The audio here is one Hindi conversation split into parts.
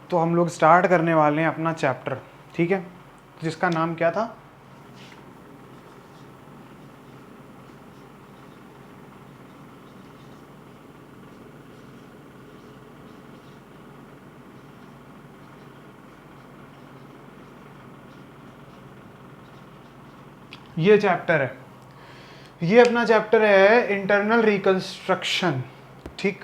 तो हम लोग स्टार्ट करने वाले हैं अपना चैप्टर, ठीक है, जिसका नाम क्या था? ये चैप्टर है, ये अपना चैप्टर है इंटरनल रिकंस्ट्रक्शन, ठीक।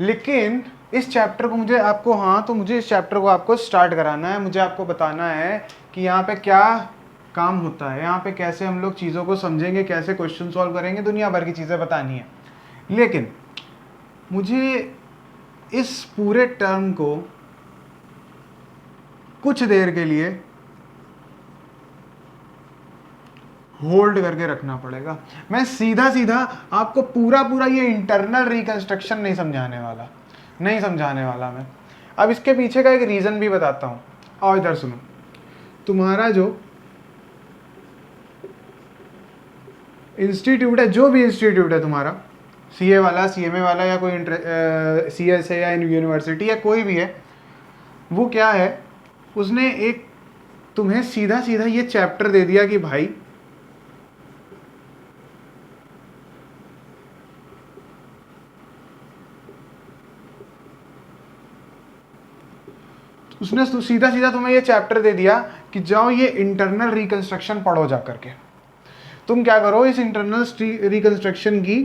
लेकिन इस चैप्टर को मुझे आपको, हाँ, तो मुझे इस चैप्टर को आपको स्टार्ट कराना है, मुझे आपको बताना है कि यहाँ पे क्या काम होता है, यहाँ पे कैसे हम लोग चीज़ों को समझेंगे, कैसे क्वेश्चन सॉल्व करेंगे, दुनिया भर की चीज़ें बतानी है। लेकिन मुझे इस पूरे टर्म को कुछ देर के लिए होल्ड करके रखना पड़ेगा। मैं सीधा सीधा आपको पूरा पूरा ये इंटरनल रिकंस्ट्रक्शन नहीं समझाने वाला मैं। अब इसके पीछे का एक रीज़न भी बताता हूँ। और इधर सुनो, तुम्हारा जो इंस्टीट्यूट है, जो भी इंस्टीट्यूट है तुम्हारा, सीए वाला, सीएमए वाला, या कोई सीएस है, या यूनिवर्सिटी, या कोई भी है, वो क्या है, उसने एक तुम्हें सीधा सीधा ये चैप्टर दे दिया कि भाई उसने सीधा सीधा तुम्हें ये चैप्टर दे दिया कि जाओ ये इंटरनल रिकंस्ट्रक्शन पढ़ो जा करके। तुम क्या करो, इस इंटरनल रिकंस्ट्रक्शन की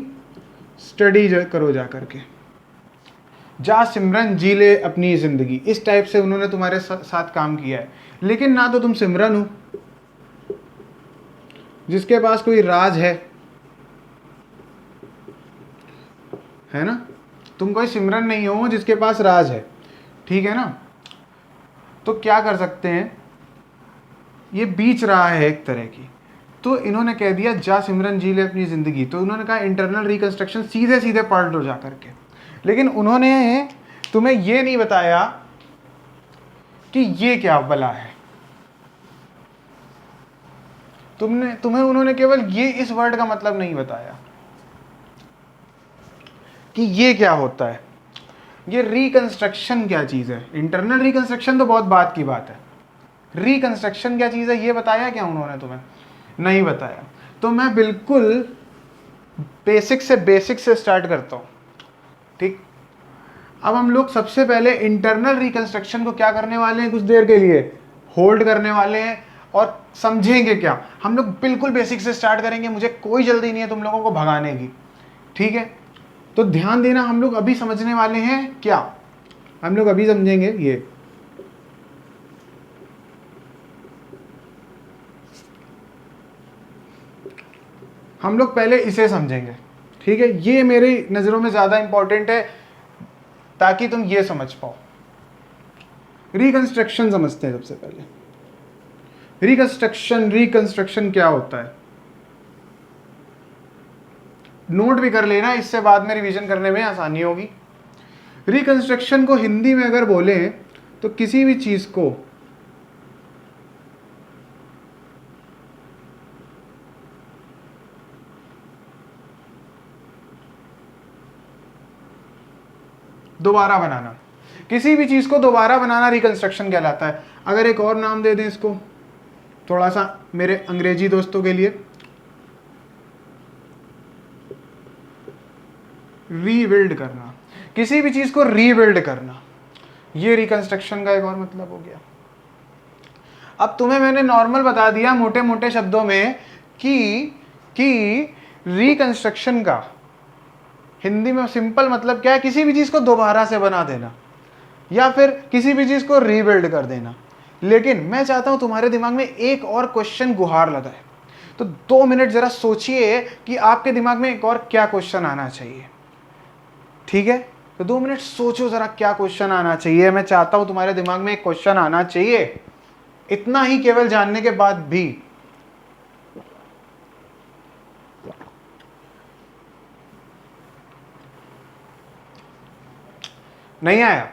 स्टडी करो जा करके, जा सिमरन जी ले अपनी ज़िंदगी, इस टाइप से उन्होंने तुम्हारे साथ काम किया है। लेकिन ना तो तुम सिमरन हो जिसके पास कोई राज है ना, तुम कोई सिमरन नहीं हो जिसके पास राज है, ठीक है ना। तो क्या कर सकते हैं, ये बीच रहा है एक तरह की, तो इन्होंने कह दिया जा सिमरन जी ले अपनी ज़िंदगी, तो उन्होंने कहा इंटरनल रिकंस्ट्रक्शन सीधे सीधे पढ़ लो जा करके। लेकिन उन्होंने तुम्हें ये नहीं बताया कि ये क्या भला है, तुम्हें उन्होंने केवल ये इस वर्ड का मतलब नहीं बताया कि ये क्या होता है, ये रिकंस्ट्रक्शन क्या चीज़ है। इंटरनल रिकंस्ट्रक्शन तो बहुत बात की बात है, रिकंस्ट्रक्शन क्या चीज़ है ये बताया क्या उन्होंने तुम्हें? नहीं बताया। तो मैं बिल्कुल बेसिक से स्टार्ट करता हूँ, ठीक। अब हम लोग सबसे पहले इंटरनल रिकंस्ट्रक्शन को क्या करने वाले हैं, कुछ देर के लिए होल्ड करने वाले हैं और समझेंगे क्या। हम लोग बिल्कुल बेसिक से स्टार्ट करेंगे, मुझे कोई जल्दी नहीं है तुम लोगों को भगाने की, ठीक है। तो ध्यान देना, हम लोग अभी समझने वाले हैं क्या, हम लोग अभी समझेंगे ये, हम लोग पहले इसे समझेंगे, ठीक है। ये मेरी नज़रों में ज़्यादा इंपॉर्टेंट है ताकि तुम ये समझ पाओ। रिकंस्ट्रक्शन समझते हैं सबसे पहले। रिकंस्ट्रक्शन क्या होता है, नोट भी कर लेना, इससे बाद में रिवीजन करने में आसानी होगी। रिकंस्ट्रक्शन को हिंदी में अगर बोले तो किसी भी चीज़ को दोबारा बनाना, किसी भी चीज़ को दोबारा बनाना रिकंस्ट्रक्शन कहलाता है। अगर एक और नाम दे दें इसको, थोड़ा सा मेरे अंग्रेजी दोस्तों के लिए, रीबिल्ड करना, किसी भी चीज़ को रीबिल्ड करना, ये रिकंस्ट्रक्शन का एक और मतलब हो गया। अब तुम्हें मैंने नॉर्मल बता दिया मोटे मोटे शब्दों में कि रिकंस्ट्रक्शन का हिंदी में सिंपल मतलब क्या है, किसी भी चीज़ को दोबारा से बना देना या फिर किसी भी चीज़ को रीबिल्ड कर देना। लेकिन मैं चाहता हूं तुम्हारे दिमाग में एक और क्वेश्चन गुहार लगाए, तो 2 मिनट ज़रा सोचिए कि आपके दिमाग में एक और क्या क्वेश्चन आना चाहिए, ठीक है। तो 2 मिनट सोचो ज़रा क्या क्वेश्चन आना चाहिए। मैं चाहता हूं तुम्हारे दिमाग में एक क्वेश्चन आना चाहिए, इतना ही केवल जानने के बाद भी। नहीं आया,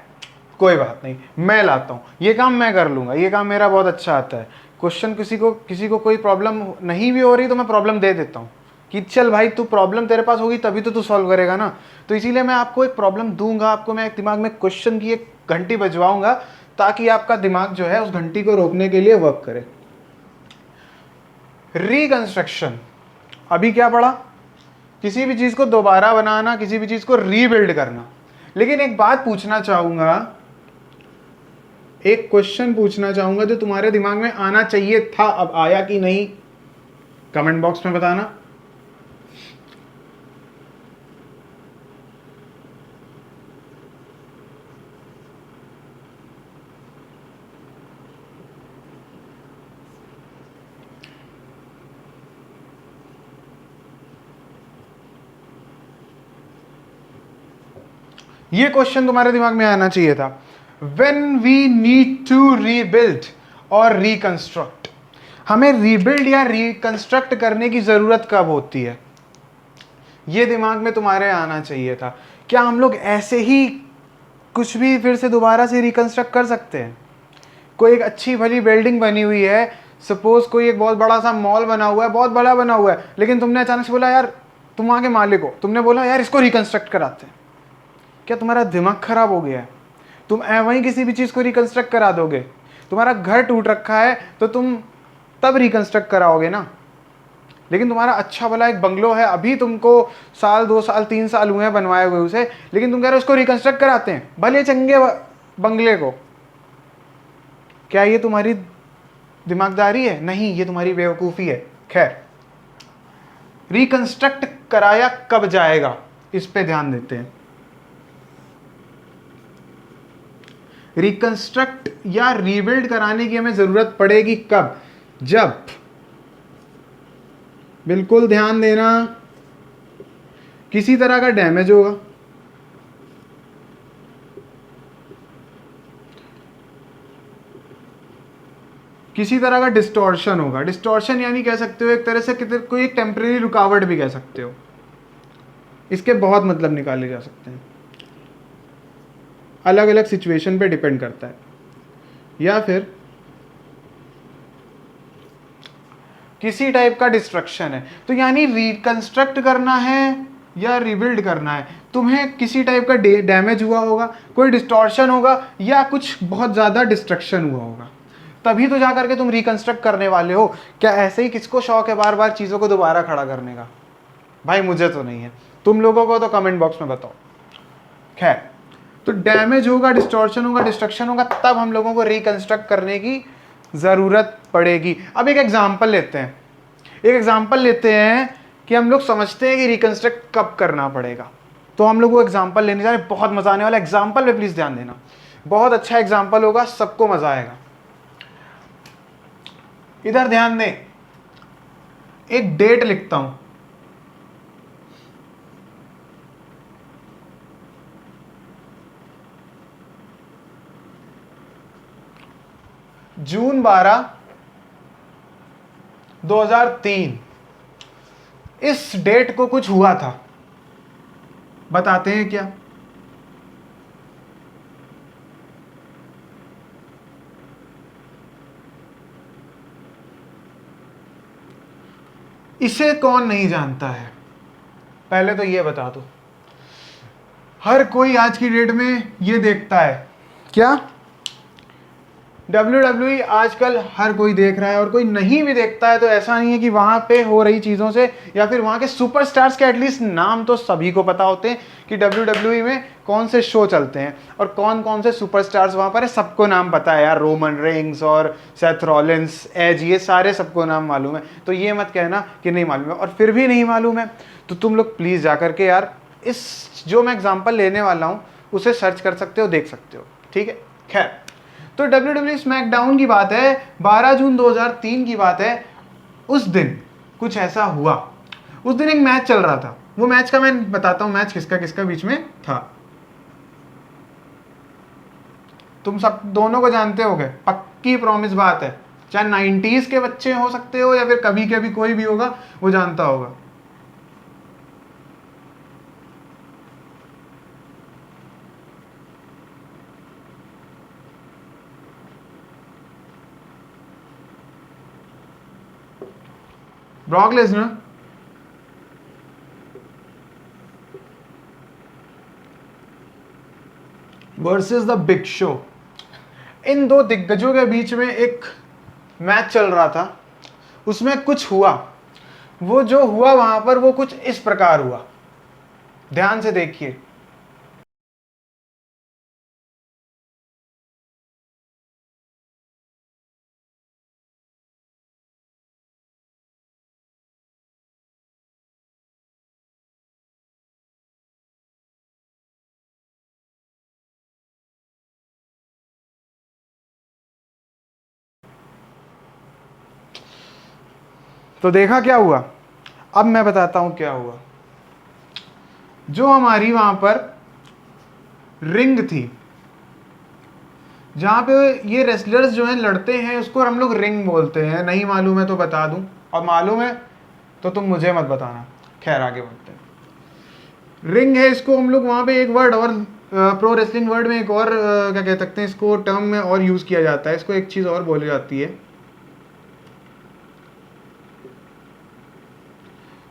कोई बात नहीं, मैं लाता हूं, ये काम मैं कर लूंगा, ये काम मेरा बहुत अच्छा आता है। क्वेश्चन किसी को कोई प्रॉब्लम नहीं भी हो रही तो मैं प्रॉब्लम दे देता हूं कि चल भाई तू, प्रॉब्लम तेरे पास होगी तभी तो तू सॉल्व करेगा ना। तो इसीलिए मैं आपको एक प्रॉब्लम दूंगा, आपको मैं एक दिमाग में क्वेश्चन की एक घंटी बजवाऊंगा ताकि आपका दिमाग जो है उस घंटी को रोकने के लिए वर्क करे। रिकंस्ट्रक्शन, अभी क्या पढ़ा? किसी भी चीज को दोबारा बनाना, किसी भी चीज को रीबिल्ड करना। लेकिन एक बात पूछना चाहूंगा, एक क्वेश्चन पूछना चाहूंगा जो तुम्हारे दिमाग में आना चाहिए था, अब आया कि नहीं कमेंट बॉक्स में बताना। ये क्वेश्चन तुम्हारे दिमाग में आना चाहिए था। When we need to rebuild और reconstruct, हमें rebuild या reconstruct करने की जरूरत कब होती है? ये दिमाग में तुम्हारे आना चाहिए था। क्या हम लोग ऐसे ही कुछ भी फिर से दोबारा से रिकंस्ट्रक्ट कर सकते हैं? कोई एक अच्छी भली बिल्डिंग बनी हुई है, सपोज कोई एक बहुत बड़ा सा मॉल बना हुआ है, बहुत बड़ा बना हुआ है, लेकिन तुमने अचानक से बोला यार, तुम वहाँ के मालिक हो, तुमने बोला यार इसको रिकंस्ट्रक्ट कराते हैं। क्या तुम्हारा दिमाग खराब हो गया है? तुम वहीं किसी भी चीज़ को रिकंस्ट्रक्ट करा दोगे? तुम्हारा घर टूट रखा है तो तुम तब रिकंस्ट्रक्ट कराओगे ना। लेकिन तुम्हारा अच्छा भला एक बंगलो है, अभी तुमको साल 2 साल 3 साल हुए हैं बनवाए हुए उसे, लेकिन तुम कह रहे हो उसको रिकंस्ट्रक्ट कराते हैं, भले चंगे बंगले को। क्या ये तुम्हारी दिमागदारी है? नहीं, ये तुम्हारी बेवकूफ़ी है। खैर, रिकंस्ट्रक्ट कराया कब जाएगा, इस पे ध्यान देते हैं। रिकंस्ट्रक्ट या रीबिल्ड कराने की हमें जरूरत पड़ेगी कब? जब, बिल्कुल ध्यान देना, किसी तरह का डैमेज होगा, किसी तरह का डिस्टॉर्शन होगा। डिस्टॉर्शन यानी कह सकते हो एक तरह से कोई एक टेम्परेरी रुकावट भी कह सकते हो। इसके बहुत मतलब निकाले जा सकते हैं, अलग अलग सिचुएशन पे डिपेंड करता है। या फिर किसी टाइप का डिस्ट्रक्शन है, तो यानी रिकंस्ट्रक्ट करना है या रिबिल्ड करना है, तुम्हें किसी टाइप का डैमेज हुआ होगा, कोई डिस्टॉर्शन होगा, या कुछ बहुत ज़्यादा डिस्ट्रक्शन हुआ होगा, तभी तो जाकर के तुम रिकंस्ट्रक्ट करने वाले हो। क्या ऐसे ही किसको शौक है बार बार चीज़ों को दोबारा खड़ा करने का? भाई मुझे तो नहीं है, तुम लोगों को तो कमेंट बॉक्स में बताओ। खैर, तो डैमेज होगा, डिस्टॉर्शन होगा, डिस्ट्रक्शन होगा, तब हम लोगों को रिकंस्ट्रक्ट करने की ज़रूरत पड़ेगी। अब एक एग्जाम्पल लेते हैं, कि हम लोग समझते हैं कि रिकंस्ट्रक्ट कब करना पड़ेगा। तो हम लोग वो एग्जाम्पल लेने जा रहे हैं, बहुत मजा आने वाला एग्जाम्पल पे प्लीज़ ध्यान देना, बहुत अच्छा एग्जाम्पल होगा, सबको मजा आएगा। इधर ध्यान दें, एक डेट लिखता हूं, जून 12, 2003। इस डेट को कुछ हुआ था, बताते हैं क्या? इसे कौन नहीं जानता है? पहले तो ये बता दो। हर कोई आज की डेट में ये देखता है क्या? WWE आजकल हर कोई देख रहा है, और कोई नहीं भी देखता है तो ऐसा नहीं है कि वहाँ पे हो रही चीज़ों से या फिर वहाँ के सुपरस्टार्स के एटलीस्ट नाम तो सभी को पता होते हैं कि WWE में कौन से शो चलते हैं और कौन कौन से सुपरस्टार्स वहाँ पर है, सबको नाम पता है यार। रोमन रेंग्स और सेथ रॉलिंस, एज, ये सारे सबको नाम मालूम है। तो ये मत कहना कि नहीं मालूम है, और फिर भी नहीं मालूम है तो तुम लोग प्लीज़ जा करके यार इस जो मैं एग्जाम्पल लेने वाला हूँ उसे सर्च कर सकते हो, देख सकते हो, ठीक है। खैर, तो WWE स्मैकडाउन की बात है, 12 जून 2003 की बात है। उस दिन कुछ ऐसा हुआ, उस दिन एक मैच चल रहा था। वो मैच का मैं बताता हूं, मैच किसका किसका बीच में था। तुम सब दोनों को जानते होगे, पक्की प्रॉमिस बात है, चाहे 90s के बच्चे हो सकते हो या फिर कभी कभी कोई भी होगा वो जानता होगा। Brock Lesnar versus the Big Show. इन दो दिग्गजों के बीच में एक मैच चल रहा था, उसमें कुछ हुआ। वो जो हुआ वहां पर वो कुछ इस प्रकार हुआ, ध्यान से देखिए। तो देखा क्या हुआ, अब मैं बताता हूं क्या हुआ। जो हमारी वहां पर रिंग थी, जहां पे ये रेसलर्स जो हैं लड़ते हैं, उसको हम लोग रिंग बोलते हैं। नहीं मालूम है तो बता दूं, और मालूम है तो तुम मुझे मत बताना। खैर आगे बढ़ते हैं। रिंग है, इसको हम लोग वहां पे एक वर्ड और प्रो रेसलिंग वर्ड में एक और क्या कह सकते हैं, इसको टर्म में और यूज किया जाता है। इसको एक चीज और बोली जाती है,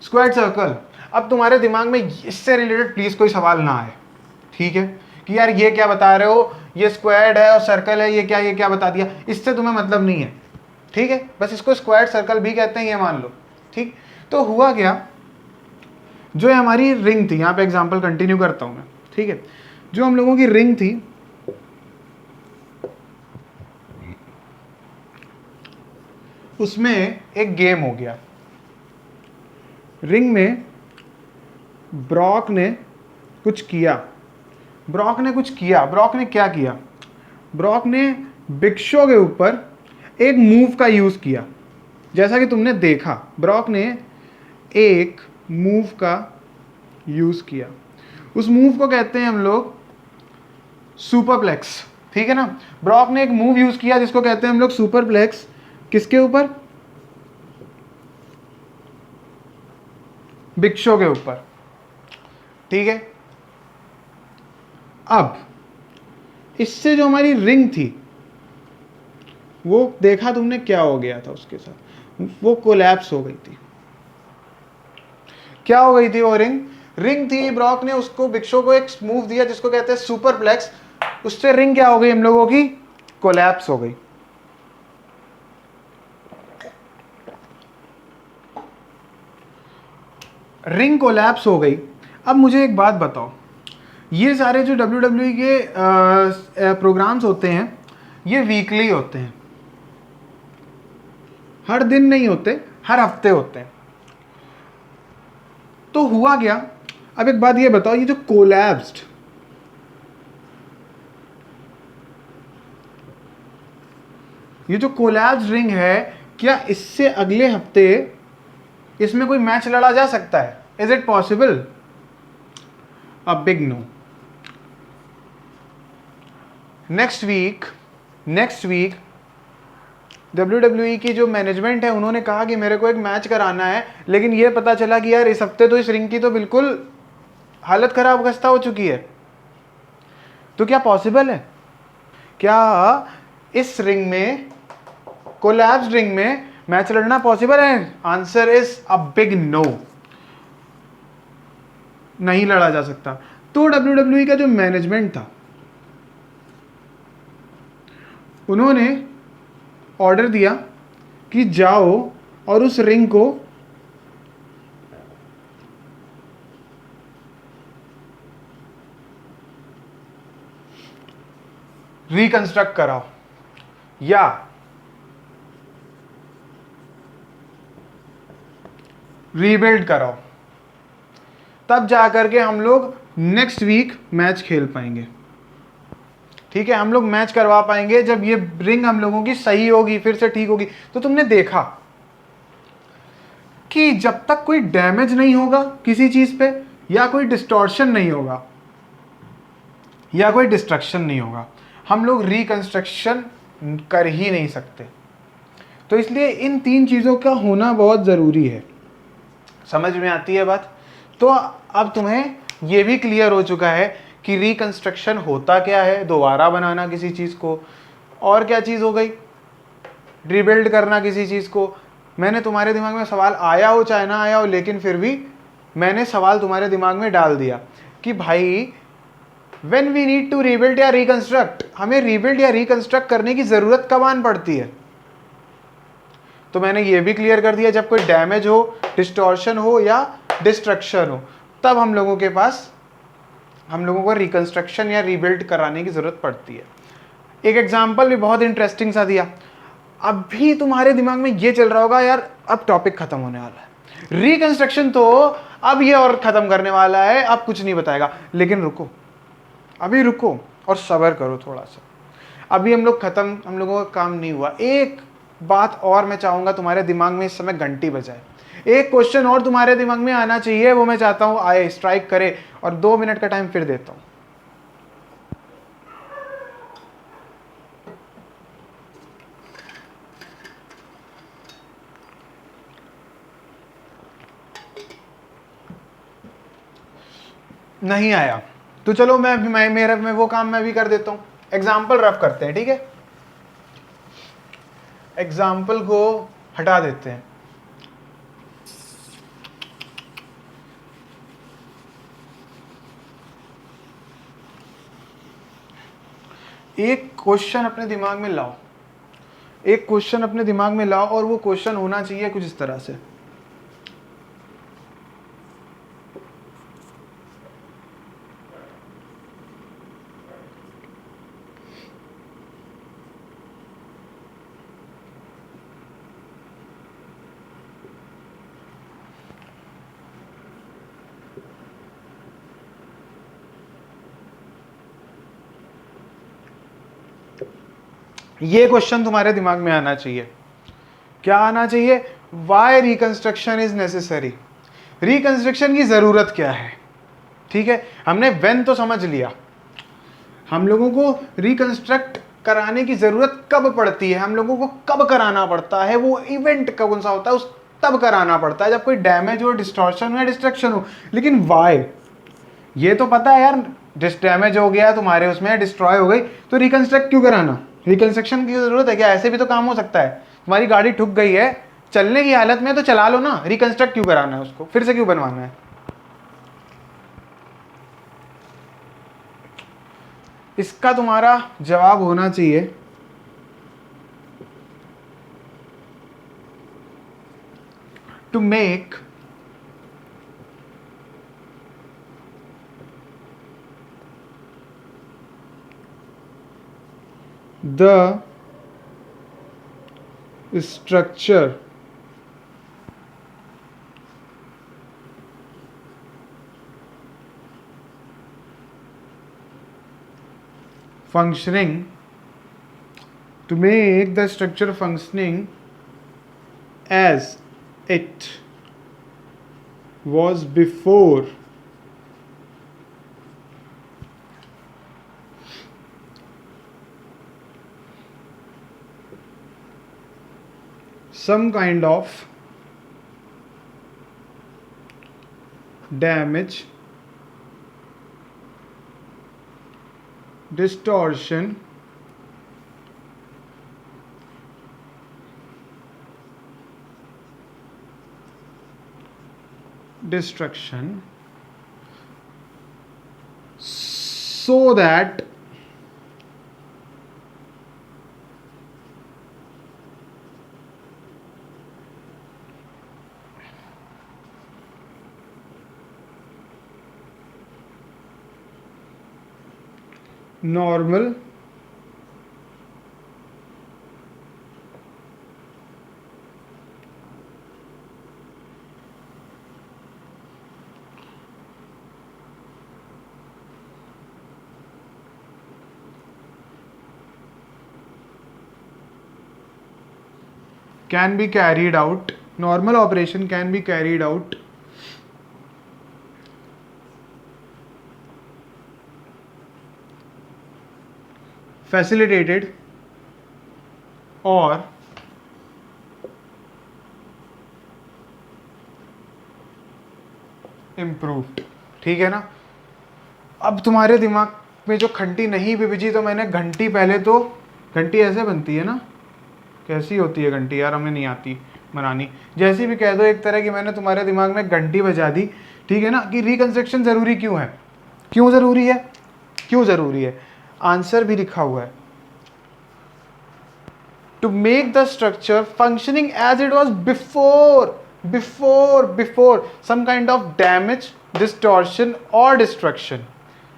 स्क्वाड सर्कल। अब तुम्हारे दिमाग में इससे रिलेटेड प्लीज कोई सवाल ना आए, ठीक है, कि यार ये क्या बता रहे हो, ये स्क्वाड है और सर्कल है, ये क्या बता दिया, इससे तुम्हें मतलब नहीं है, ठीक है। बस इसको स्क्वाड सर्कल भी कहते हैं, ये मान लो, ठीक। तो हुआ क्या, जो हमारी रिंग थी, यहाँ पे एग्जांपल कंटिन्यू करता हूं मैं, ठीक है। जो हम लोगों की रिंग थी, उसमें एक गेम हो गया। रिंग में ब्रॉक ने कुछ किया, ब्रॉक ने क्या किया, ब्रॉक ने बिग शो के ऊपर एक मूव का यूज किया। जैसा कि तुमने देखा, ब्रॉक ने एक मूव का यूज किया। उस मूव को कहते हैं हम लोग सुपरप्लेक्स, ठीक है ना। ब्रॉक ने एक मूव यूज किया जिसको कहते हैं हम लोग सुपरप्लेक्स। किसके ऊपर, बिग शो के ऊपर, ठीक है। अब इससे जो हमारी रिंग थी, वो देखा तुमने क्या हो गया था उसके साथ, वो कोलैप्स हो गई थी। क्या हो गई थी वो रिंग थी, ब्रॉक ने उसको बिग शो को एक मूव दिया जिसको कहते हैं सुपरप्लेक्स। उससे रिंग क्या हो गई हम लोगों की, कोलैप्स हो गई। रिंग कोलैप्स हो गई। अब मुझे एक बात बताओ, ये सारे जो WWE के प्रोग्राम्स होते हैं, ये वीकली होते हैं, हर दिन नहीं होते, हर हफ्ते होते हैं। तो हुआ क्या, अब एक बात ये बताओ, ये जो कोलैप्स्ड, ये जो कोलैप्स्ड रिंग है, क्या इससे अगले हफ्ते इसमें कोई मैच लड़ा जा सकता है? Is it possible? A big no. Next week WWE की जो मैनेजमेंट है, उन्होंने कहा कि मेरे को एक मैच कराना है, लेकिन ये पता चला कि यार इस हफ्ते तो इस रिंग की तो बिल्कुल हालत खराब खस्ता हो चुकी है। तो क्या पॉसिबल है, क्या इस रिंग में, कोलैप्स्ड रिंग में मैच लड़ना पॉसिबल है? Answer is a big no, नहीं लड़ा जा सकता। तो WWE का जो मैनेजमेंट था, उन्होंने ऑर्डर दिया कि जाओ और उस रिंग को रिकंस्ट्रक्ट कराओ या रीबिल्ड कराओ, तब जाकर के हम लोग नेक्स्ट वीक मैच खेल पाएंगे, ठीक है। हम लोग मैच करवा पाएंगे जब ये रिंग हम लोगों की सही होगी, फिर से ठीक होगी। तो तुमने देखा कि जब तक कोई डैमेज नहीं होगा किसी चीज पे, या कोई डिस्टॉर्शन नहीं होगा, या कोई डिस्ट्रक्शन नहीं होगा, हम लोग रिकंस्ट्रक्शन कर ही नहीं सकते। तो इसलिए इन तीन चीजों का होना बहुत जरूरी है। समझ में आती है बात? तो अब तुम्हें यह भी क्लियर हो चुका है कि रिकंस्ट्रक्शन होता क्या है, दोबारा बनाना किसी चीज को, और क्या चीज हो गई, रिबिल्ड करना किसी चीज को। मैंने तुम्हारे दिमाग में सवाल आया हो चाहे ना आया हो, लेकिन फिर भी मैंने सवाल तुम्हारे दिमाग में डाल दिया कि भाई when we need to rebuild या रिकंस्ट्रक्ट, हमें रीबिल्ड या रिकंस्ट्रक्ट करने की जरूरत कब आन पड़ती है? तो मैंने ये भी क्लियर कर दिया, जब कोई डैमेज हो, डिस्टॉर्शन हो या डिस्ट्रक्शन हो, तब हम लोगों को रिकंस्ट्रक्शन या रीबिल्ड कराने की जरूरत पड़ती है। एक एग्जांपल भी बहुत इंटरेस्टिंग सा दिया। अभी तुम्हारे दिमाग में ये चल रहा होगा यार अब टॉपिक खत्म होने वाला है, रिकंस्ट्रक्शन तो अब ये और खत्म करने वाला है, अब कुछ नहीं बताएगा। लेकिन रुको, अभी रुको और सब्र करो थोड़ा सा। अभी हम लोगों का काम नहीं हुआ। एक बात और मैं चाहूंगा तुम्हारे दिमाग में इस समय घंटी बजाए, एक क्वेश्चन और तुम्हारे दिमाग में आना चाहिए, वो मैं चाहता हूं आए, स्ट्राइक करे। और 2 मिनट का टाइम फिर देता हूं। नहीं आया तो चलो मैं वो काम मैं भी कर देता हूं। एग्जाम्पल रफ करते हैं, ठीक है? एग्जाम्पल को हटा देते हैं। एक क्वेश्चन अपने दिमाग में लाओ, एक क्वेश्चन अपने दिमाग में लाओ, और वो क्वेश्चन होना चाहिए कुछ इस तरह से। ये क्वेश्चन तुम्हारे दिमाग में आना चाहिए। क्या आना चाहिए? Why reconstruction is necessary, reconstruction की जरूरत क्या है? ठीक है, हमने व्हेन तो समझ लिया, हम लोगों को रिकंस्ट्रक्ट कराने की जरूरत कब पड़ती है, हम लोगों को कब कराना पड़ता है, वो इवेंट कौन सा होता है, उस तब कराना पड़ता है जब कोई डैमेज हो, डिस्टॉर्शन हो या डिस्ट्रक्शन हो। लेकिन वाई, ये तो पता है यार, डैमेज हो गया तुम्हारे उसमें, डिस्ट्रॉय हो गई, तो रिकंस्ट्रक्ट क्यों कराना? रिकंस्ट्रक्शन की जरूरत है क्या? ऐसे भी तो काम हो सकता है, तुम्हारी गाड़ी ठुक गई है, चलने की हालत में तो चला लो ना, रिकंस्ट्रक्ट क्यों कराना है उसको, फिर से क्यों बनवाना है? इसका तुम्हारा जवाब होना चाहिए to make the structure functioning, to make the structure functioning as it was before some kind of damage, distortion, destruction, so that normal can be carried out, normal operation can be carried out facilitated or improved। ठीक है ना? अब तुम्हारे दिमाग में जो घंटी नहीं भी बजी, तो मैंने घंटी पहले तो, घंटी ऐसे बनती है ना, कैसी होती है घंटी यार, हमें नहीं आती बनानी, जैसी भी कह दो एक तरह की, मैंने तुम्हारे दिमाग में घंटी बजा दी। ठीक है ना, कि रिकंस्ट्रक्शन जरूरी क्यों है, क्यों जरूरी है, क्यों जरूरी है? आंसर भी लिखा हुआ है, to make the structure functioning as it was before some kind of damage, distortion और डिस्ट्रक्शन,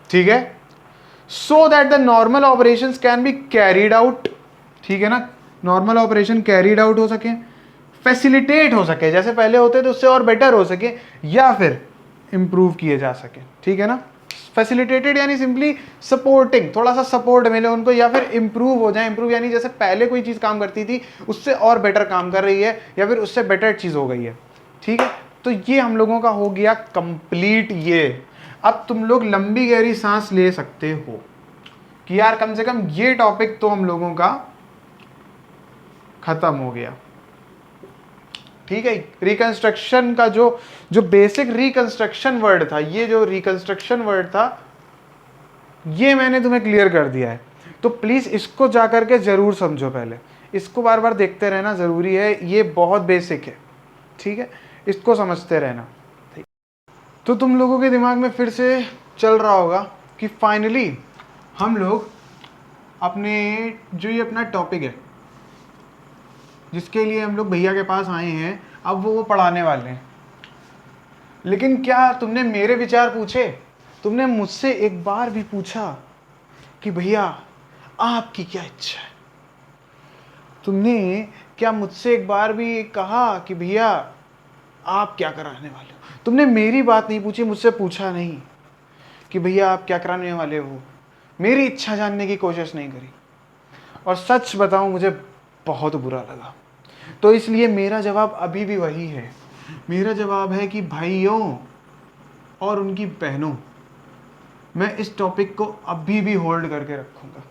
ठीक है, so that the normal operation can be carried out, ठीक है ना, नॉर्मल ऑपरेशन कैरीड आउट हो सके, फैसिलिटेट हो सके, जैसे पहले होते थे उससे और बेटर हो सके, या फिर इंप्रूव किए जा सके, ठीक है ना। फैसिलिटेटेड यानी सिंपली सपोर्टिंग, थोड़ा सा सपोर्ट मिले उनको, या फिर इंप्रूव हो जाए, इंप्रूव यानी जैसे पहले कोई चीज़ काम करती थी उससे और बेटर काम कर रही है, या फिर उससे बेटर चीज़ हो गई है, ठीक है। तो ये हम लोगों का हो गया कंप्लीट। ये अब तुम लोग लंबी गहरी सांस ले सकते हो कि यार कम से कम ये टॉपिक तो हम लोगों का खत्म हो गया, ठीक है। रिकंस्ट्रक्शन का जो बेसिक रिकंस्ट्रक्शन वर्ड था, ये जो रिकंस्ट्रक्शन वर्ड था ये मैंने तुम्हें क्लियर कर दिया है। तो प्लीज इसको जाकर के जरूर समझो, पहले इसको बार बार देखते रहना जरूरी है, ये बहुत बेसिक है, ठीक है, इसको समझते रहना। तो तुम लोगों के दिमाग में फिर से चल रहा होगा कि फाइनली हम लोग अपने जो ये अपना टॉपिक है जिसके लिए हम लोग भैया के पास आए हैं, अब वो पढ़ाने वाले हैं। लेकिन क्या तुमने मेरे विचार पूछे? तुमने मुझसे एक बार भी पूछा कि भैया आपकी क्या इच्छा है? तुमने क्या मुझसे एक बार भी कहा कि भैया आप क्या कराने वाले हो? तुमने मेरी बात नहीं पूछी, मुझसे पूछा नहीं कि भैया आप क्या कराने वाले हो, मेरी इच्छा जानने की कोशिश नहीं करी। और सच बताऊं, मुझे बहुत बुरा लगा। तो इसलिए मेरा जवाब अभी भी वही है, मेरा जवाब है कि भाइयों और उनकी बहनों, मैं इस टॉपिक को अभी भी होल्ड करके रखूंगा,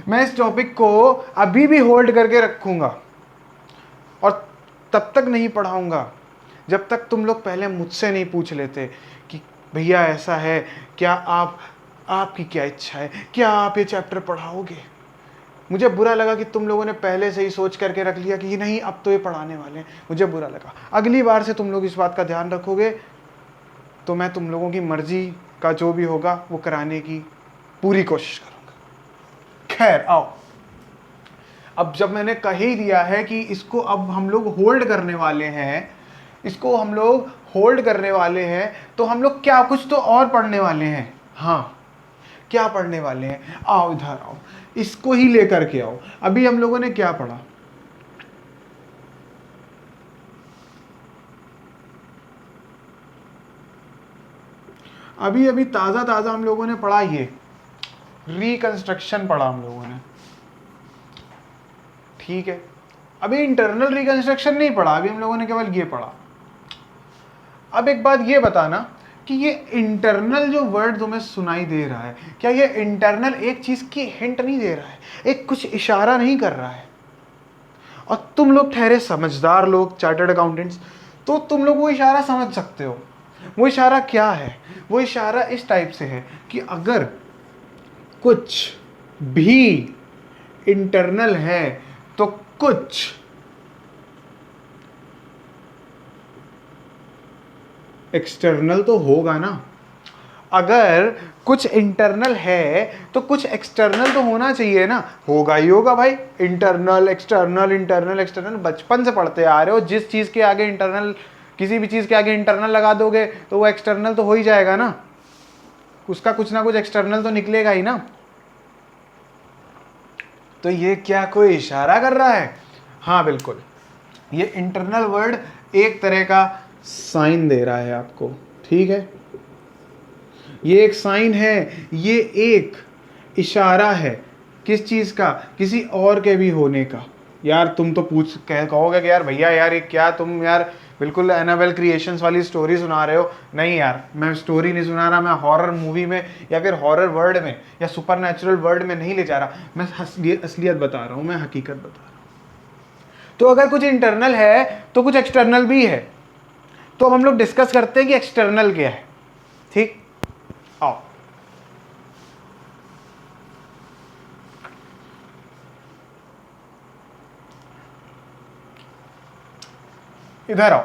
मैं इस टॉपिक को अभी भी होल्ड करके रखूंगा, और तब तक नहीं पढ़ाऊंगा जब तक तुम लोग पहले मुझसे नहीं पूछ लेते कि भैया ऐसा है, क्या आपकी क्या इच्छा है, क्या आप ये चैप्टर पढ़ाओगे। मुझे बुरा लगा कि तुम लोगों ने पहले से ही सोच करके रख लिया कि नहीं अब तो ये पढ़ाने वाले हैं, मुझे बुरा लगा। अगली बार से तुम लोग इस बात का ध्यान रखोगे तो मैं तुम लोगों की मर्जी का जो भी होगा वो कराने की पूरी कोशिश करूंगा। खैर आओ, अब जब मैंने कह ही दिया है कि इसको अब हम लोग होल्ड करने वाले हैं, इसको हम लोग होल्ड करने वाले हैं, तो हम लोग क्या कुछ तो और पढ़ने वाले हैं। हाँ, क्या पढ़ने वाले हैं? आओ इधर आओ, इसको ही लेकर के आओ। अभी हम लोगों ने क्या पढ़ा? अभी ताजा हम लोगों ने पढ़ा, ये रिकंस्ट्रक्शन पढ़ा हम लोगों ने, ठीक है। अभी इंटरनल रिकंस्ट्रक्शन नहीं पढ़ा, अभी हम लोगों ने केवल ये पढ़ा। अब एक बात ये बताना कि ये इंटरनल जो वर्ड तुम्हें सुनाई दे रहा है, क्या ये इंटरनल एक चीज की हिंट नहीं दे रहा है, एक कुछ इशारा नहीं कर रहा है? और तुम लोग ठहरे समझदार लोग, चार्टर्ड अकाउंटेंट्स, तो तुम लोग वो इशारा समझ सकते हो। वो इशारा क्या है? वो इशारा इस टाइप से है कि अगर कुछ भी इंटरनल है तो कुछ एक्सटर्नल तो होगा ना। अगर कुछ इंटरनल है तो कुछ एक्सटर्नल तो होना चाहिए ना, होगा ही होगा भाई। इंटरनल एक्सटर्नल, इंटरनल एक्सटर्नल बचपन से पढ़ते आ रहे हो, जिस चीज़ के आगे इंटरनल, किसी भी चीज़ के आगे इंटरनल लगा दोगे तो वो एक्सटर्नल तो हो ही जाएगा ना, उसका कुछ ना कुछ एक्सटर्नल तो निकलेगा ही ना। तो ये क्या कोई इशारा कर रहा है? हाँ बिल्कुल, ये इंटरनल वर्ड एक तरह का साइन दे रहा है आपको, ठीक है। ये एक साइन है, ये एक इशारा है, किस चीज़ का? किसी और के भी होने का। यार तुम तो कहोगे कि यार भैया यार ये क्या तुम यार बिल्कुल एनाबेल क्रिएशंस वाली स्टोरी सुना रहे हो। नहीं यार, मैं स्टोरी नहीं सुना रहा, मैं हॉरर मूवी में या फिर हॉरर वर्ल्ड में या सुपरनैचुरल वर्ल्ड में नहीं ले जा रहा, मैं असलियत बता रहा हूँ, मैं हकीकत बता रहा हूँ। तो अगर कुछ इंटरनल है तो कुछ एक्सटर्नल भी है, तो अब हम लोग डिस्कस करते हैं कि एक्सटर्नल क्या है, ठीक। आओ, इधर आओ।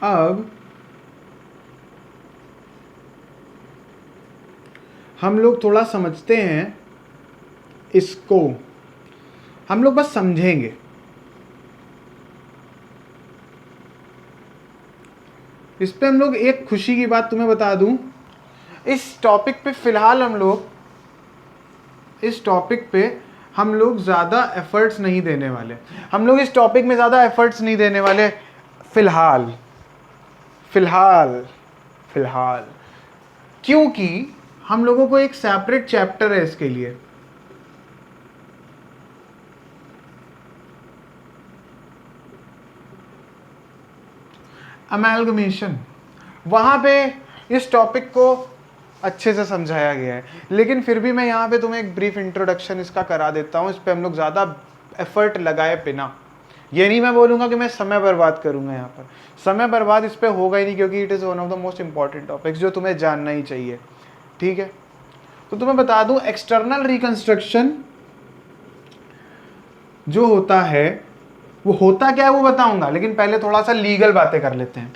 अब हम लोग थोड़ा समझते हैं इसको, हम लोग बस समझेंगे। इस पे हम लोग एक खुशी की बात तुम्हें बता दूं, इस टॉपिक पे फिलहाल हम लोग ज़्यादा एफर्ट्स नहीं देने वाले। हम लोग इस टॉपिक में ज़्यादा एफर्ट्स नहीं देने वाले फिलहाल फिलहाल फिलहाल क्योंकि हम लोगों को एक सेपरेट चैप्टर है इसके लिए। अमेलगमेशन, वहां पे इस टॉपिक को अच्छे से समझाया गया है, लेकिन फिर भी मैं यहाँ पे तुम्हें एक ब्रीफ इंट्रोडक्शन इसका करा देता हूँ। इस पे हम लोग ज़्यादा एफर्ट लगाए बिना, ये नहीं मैं बोलूँगा कि मैं समय बर्बाद करूँगा। यहाँ पर समय बर्बाद इस पे होगा ही नहीं, क्योंकि it is one of the most important topics जो तुम्हें जानना ही चाहिए। ठीक है, तो तुम्हें बता दूँ, एक्सटर्नल रिकंस्ट्रक्शन जो होता है वो होता क्या है वो बताऊंगा, लेकिन पहले थोड़ा सा लीगल बातें कर लेते हैं।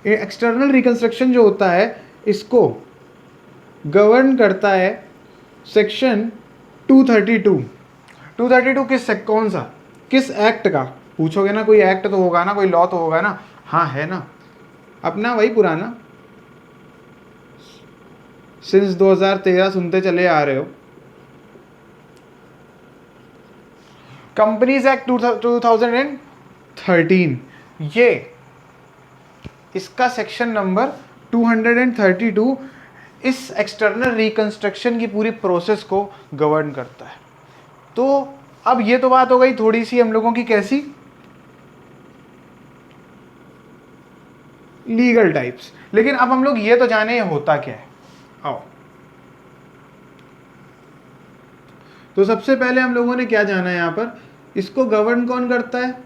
एक्सटर्नल रिकंस्ट्रक्शन जो होता है इसको गवर्न करता है सेक्शन 232। 232 कौन सा, किस एक्ट का पूछोगे ना, कोई एक्ट तो होगा ना, कोई लॉ तो होगा ना। हाँ है ना, अपना वही पुराना, सिंस 2013 सुनते चले आ रहे हो, कंपनीज एक्ट 2013। ये इसका सेक्शन नंबर 232 इस एक्सटर्नल रिकंस्ट्रक्शन की पूरी प्रोसेस को गवर्न करता है। तो अब ये तो बात हो गई थोड़ी सी हम लोगों की कैसी, लीगल टाइप्स, लेकिन अब हम लोग ये तो जाने ये होता क्या है। आओ, तो सबसे पहले हम लोगों ने क्या जाना है यहाँ पर, इसको गवर्न कौन करता है,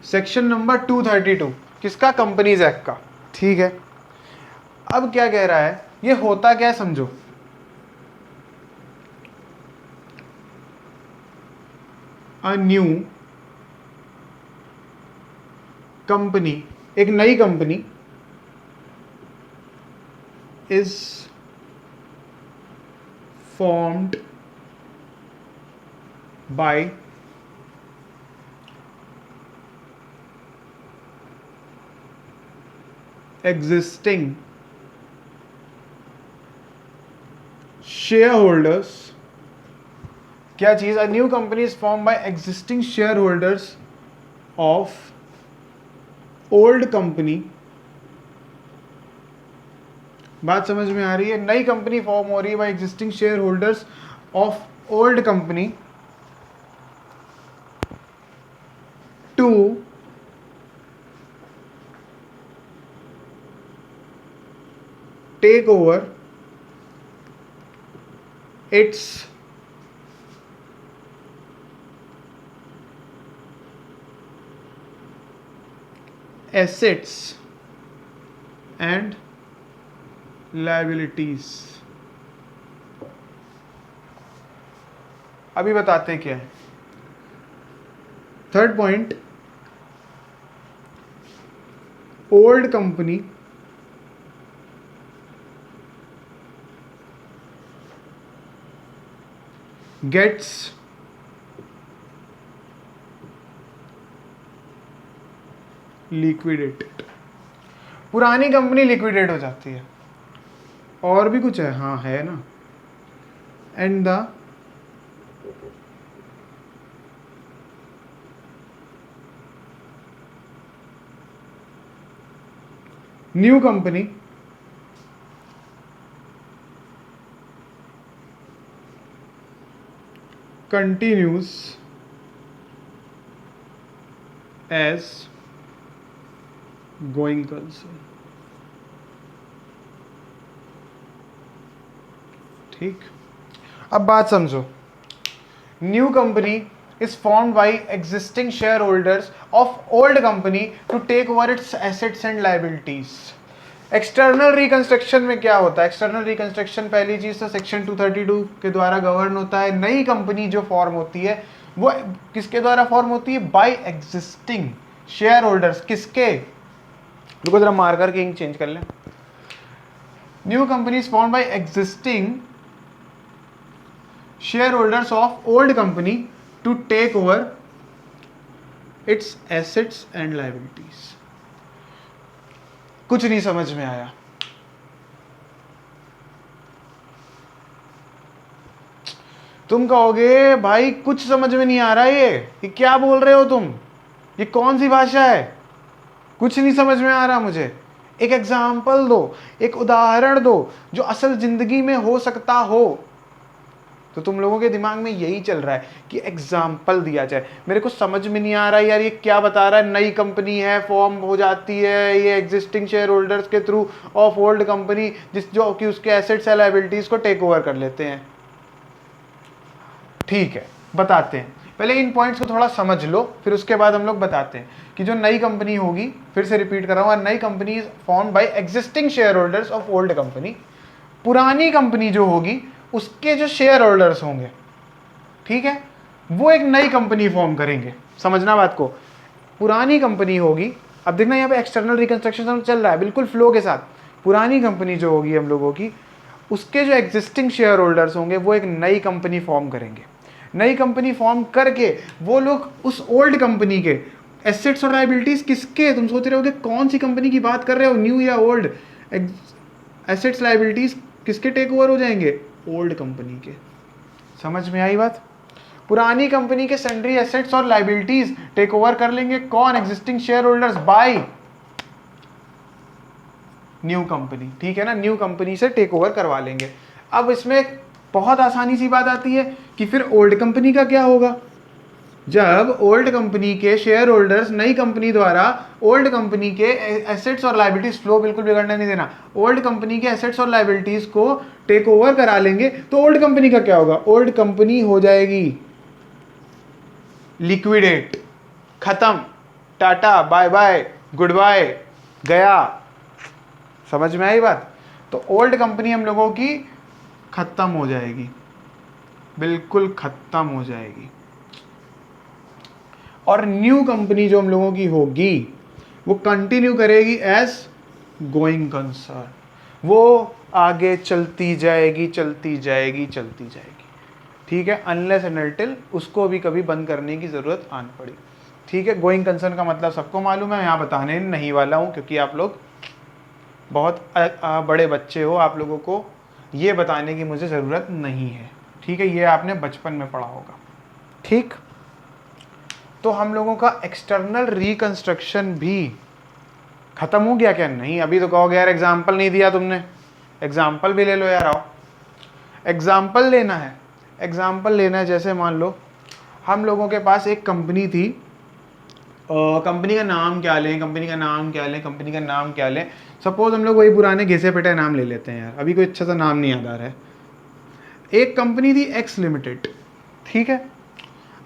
सेक्शन नंबर 232 किसका, कंपनीज एक्ट का। ठीक है, अब क्या कह रहा है, ये होता क्या है समझो। अ न्यू कंपनी, एक नई company is formed by existing shareholders। क्या चीज, a new company is form by existing share holders of old company. बात समझ में आ रही है, नई कंपनी फॉर्म हो रही है by existing share holders of old company to take over its assets and liabilities। अभी बताते हैं क्या है। Third point, old company gets liquidated, पुरानी कंपनी लिक्विडेट हो जाती है। और भी कुछ है, हाँ है ना, and the new company continues as going concern। ठीक, अब बात समझो। New company is formed by existing shareholders of old company to take over its assets and liabilities। External reconstruction में क्या होता है, एक्सटर्नल रिकंस्ट्रक्शन पहली चीज तो सेक्शन 232 के द्वारा गवर्न होता है। नई कंपनी जो फॉर्म होती है वो किसके द्वारा फॉर्म होती है, बाय एग्जिस्टिंग शेयर होल्डर्स। किसके, रुको जरा मार्कर की इंक चेंज कर लें। New company is formed by existing share holders of old company to take over its assets and liabilities. कुछ नहीं समझ में आया। तुम कहोगे भाई कुछ समझ में नहीं आ रहा, ये क्या बोल रहे हो तुम, ये कौन सी भाषा है, कुछ नहीं समझ में आ रहा मुझे। एक एग्जाम्पल दो, एक उदाहरण दो जो असल जिंदगी में हो सकता हो। तो तुम लोगों के दिमाग में यही चल रहा है कि एग्जाम्पल दिया जाए। मेरे को समझ में नहीं आ रहा यार, ये क्या बता रहा है, नई कंपनी है, फॉर्म हो जाती है ये एग्जिस्टिंग शेयर होल्डर्स के थ्रू ऑफ ओल्ड कंपनी, जिस जो कि उसके एसेट्स एंड लायबिलिटीज को टेक ओवर कर लेते हैं। ठीक है, बताते हैं। पहले इन पॉइंट्स को थोड़ा समझ लो, फिर उसके बाद हम लोग बताते हैं कि जो नई कंपनी होगी, फिर से रिपीट कर रहा हूँ, नई company is formed by existing share holders of old company. पुरानी कंपनी जो होगी उसके जो शेयर होल्डर्स होंगे, ठीक है, वो एक नई कंपनी फॉर्म करेंगे। समझना बात को, पुरानी कंपनी होगी, अब देखना यहाँ पे एक्सटर्नल रिकंस्ट्रक्शन चल रहा है बिल्कुल फ्लो के साथ। पुरानी कंपनी जो होगी हम लोगों की, उसके जो एग्जिस्टिंग शेयर होल्डर्स होंगे वो एक नई कंपनी फॉर्म करेंगे। नई कंपनी फॉर्म करके वो लोग उस ओल्ड कंपनी के एसेट्स और लायबिलिटीज किसके, तुम सोच रहे हो कि कौन सी कंपनी की बात कर रहे हो, न्यू या ओल्ड, एसेट्स लायबिलिटीज किसके टेक ओवर हो जाएंगे, ओल्ड कंपनी के। समझ में आई बात। पुरानी कंपनी के सन्ड्री एसेट्स और लायबिलिटीज टेक ओवर कर लेंगे कौन, existing share holders by new company, ठीक है ना, न्यू कंपनी से टेक ओवर करवा लेंगे। अब इसमें बहुत आसानी सी बात आती है कि फिर ओल्ड कंपनी का क्या होगा। जब ओल्ड कंपनी के शेयर होल्डर्स नई कंपनी द्वारा ओल्ड कंपनी के एसेट्स और लायबिलिटीज, फ्लो बिल्कुल बिगड़ने नहीं देना, ओल्ड कंपनी के एसेट्स और लायबिलिटीज को टेक ओवर करा लेंगे, तो ओल्ड कंपनी का क्या होगा, ओल्ड कंपनी हो जाएगी लिक्विडेट, खत्म, tata bye bye goodbye, गया। समझ में आई बात। तो ओल्ड कंपनी हम लोगों की खत्म हो जाएगी, बिल्कुल खत्म हो जाएगी, और न्यू कंपनी जो हम लोगों की होगी वो कंटिन्यू करेगी एज गोइंग कंसर्न, वो आगे चलती जाएगी चलती जाएगी चलती जाएगी, ठीक है, अनलेस एंड अनटिल उसको भी कभी बंद करने की ज़रूरत आन पड़ी। ठीक है, गोइंग कंसर्न का मतलब सबको मालूम है, यहाँ बताने नहीं वाला हूँ क्योंकि आप लोग बहुत बड़े बच्चे हो, आप लोगों को ये बताने की मुझे ज़रूरत नहीं है, ठीक है, ये आपने बचपन में पढ़ा होगा। ठीक, तो हम लोगों का एक्सटर्नल रिकंस्ट्रक्शन भी ख़त्म हो गया क्या, नहीं, अभी तो कहोगे यार एग्जाम्पल नहीं दिया तुमने, एग्जाम्पल भी ले लो यार, आओ एग्जाम्पल लेना है। एग्जाम्पल लेना है, जैसे मान लो हम लोगों के पास एक कंपनी थी, कंपनी का नाम क्या लें, कंपनी का नाम क्या लें, कंपनी का नाम क्या लें, सपोज हम लोग वही पुराने घिसे पिटे नाम ले लेते हैं यार, अभी कोई अच्छा सा नाम नहीं याद आ रहा है। एक कंपनी थी एक्स लिमिटेड, ठीक है,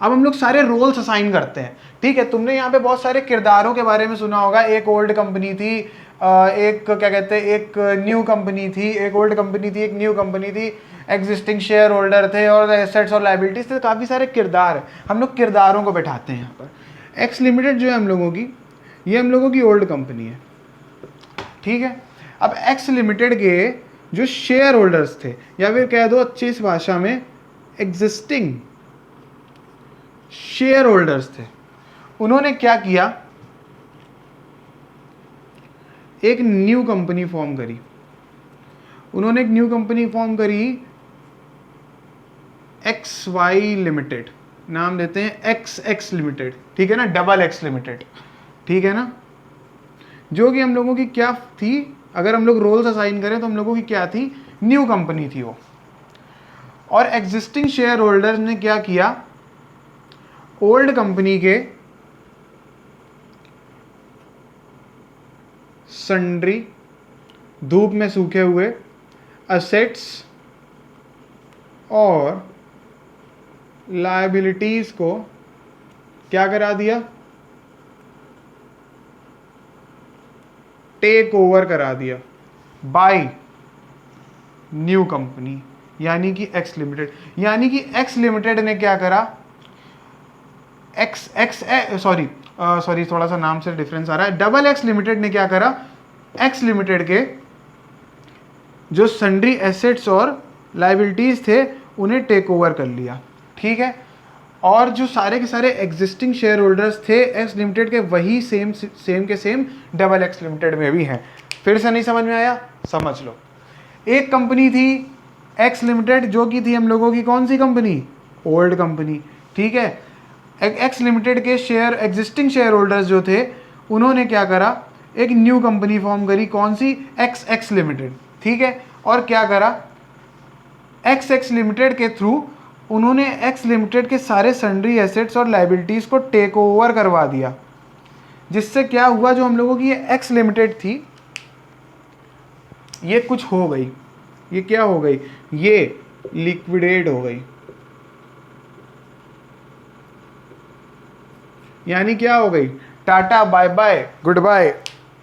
अब हम लोग सारे रोल्स असाइन करते हैं, ठीक है, तुमने यहाँ पे बहुत सारे किरदारों के बारे में सुना होगा, एक ओल्ड कंपनी थी, एक क्या कहते हैं, एक न्यू कंपनी थी, एक ओल्ड कंपनी थी, एक न्यू कंपनी थी, एग्जिस्टिंग शेयर होल्डर थे और एसेट्स और लायबिलिटीज थे, काफ़ी सारे किरदार हैं, हम लोग किरदारों को बैठाते हैं यहाँ पर। एक्स लिमिटेड जो है हम लोगों की, ये हम लोगों की ओल्ड कंपनी है, ठीक है। अब एक्स लिमिटेड के जो शेयर होल्डर्स थे, या फिर कह दो अच्छी इस भाषा में एग्जिस्टिंग शेयर होल्डर्स थे, उन्होंने क्या किया, एक न्यू कंपनी फॉर्म करी, उन्होंने एक न्यू कंपनी फॉर्म करी एक्स वाई लिमिटेड, नाम देते हैं एक्स एक्स लिमिटेड, ठीक है ना, डबल एक्स लिमिटेड, ठीक है ना, जो कि हम लोगों की क्या थी, अगर हम लोग रोल्स असाइन करें तो हम लोगों की क्या थी, न्यू कंपनी थी वो। और एग्जिस्टिंग शेयर होल्डर्स ने क्या किया, ओल्ड कंपनी के सन्ड्री धूप में सूखे हुए असेट्स और लायबिलिटीज को क्या करा दिया, टेक ओवर करा दिया बाय न्यू कंपनी, यानी कि एक्स लिमिटेड। यानी कि एक्स लिमिटेड ने क्या करा, सॉरी थोड़ा सा नाम से डिफरेंस आ रहा है, डबल एक्स लिमिटेड ने क्या करा, एक्स लिमिटेड के जो सन्ड्री एसेट्स और लाइबिलिटीज थे उन्हें टेक ओवर कर लिया, ठीक है। और जो सारे के सारे एग्जिस्टिंग शेयर होल्डर्स थे एक्स लिमिटेड के, वही सेम के सेम डबल एक्स लिमिटेड में भी हैं। फिर से नहीं समझ में आया? समझ लो। एक कंपनी थी एक्स लिमिटेड, जो कि थी हम लोगों की कौन सी कंपनी? ओल्ड कंपनी, ठीक है। एक्स लिमिटेड के शेयर एग्जिस्टिंग शेयर होल्डर्स जो थे उन्होंने क्या करा, एक न्यू कंपनी फॉर्म करी, कौन सी? एक्स लिमिटेड, ठीक है। और क्या करा, एक्स लिमिटेड के थ्रू उन्होंने एक्स लिमिटेड के सारे सन्ड्री एसेट्स और लाइबिलिटीज को टेक ओवर करवा दिया, जिससे क्या हुआ, जो हम लोगों की ये एक्स लिमिटेड थी ये कुछ हो गई, ये क्या हो गई, ये लिक्विडेट हो गई। यानी क्या हो गई, tata bye bye goodbye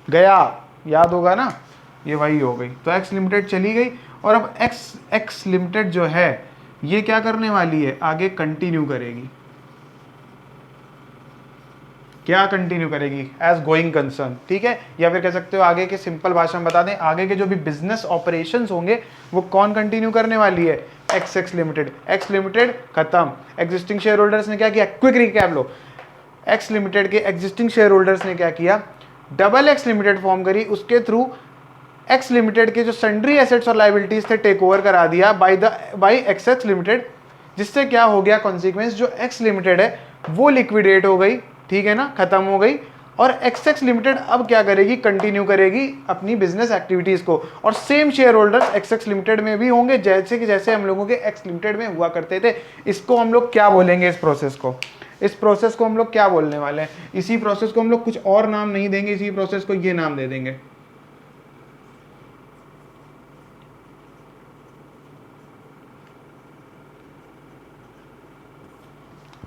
गया, याद होगा ना, ये वही हो गई। तो एक्स लिमिटेड चली गई और अब एक्स लिमिटेड जो है ये क्या करने वाली है, आगे कंटिन्यू करेगी। क्या कंटिन्यू करेगी? एज गोइंग कंसर्न, ठीक है। या फिर कह सकते हो आगे के सिंपल भाषा में बता दें, आगे के जो भी बिजनेस ऑपरेशंस होंगे वो कौन कंटिन्यू करने वाली है? X limited. एक्स लिमिटेड खत्म, एग्जिस्टिंग शेयर होल्डर्स ने क्या किया, क्विक रिकैप लो। एक्स लिमिटेड के एग्जिस्टिंग शेयर होल्डर्स ने क्या किया, डबल एक्स लिमिटेड फॉर्म करी, उसके थ्रू एक्स लिमिटेड के जो सन्ड्री एसेट्स और लाइबिलिटीज थे टेक ओवर करा दिया बाय एक्स लिमिटेड, जिससे क्या हो गया कॉन्सिक्वेंस, जो एक्स लिमिटेड है वो लिक्विडेट हो गई, ठीक है ना, खत्म हो गई। और एक्स लिमिटेड अब क्या करेगी, कंटिन्यू करेगी अपनी बिजनेस एक्टिविटीज को, और same share holders x limited में भी होंगे, जैसे हम लोगों के एक्स लिमिटेड में हुआ करते थे। इसको हम लोग क्या बोलेंगे, इस प्रोसेस को हम लोग क्या बोलने वाले हैं? इसी प्रोसेस को हम लोग कुछ और नाम नहीं देंगे, इसी प्रोसेस को ये नाम दे देंगे,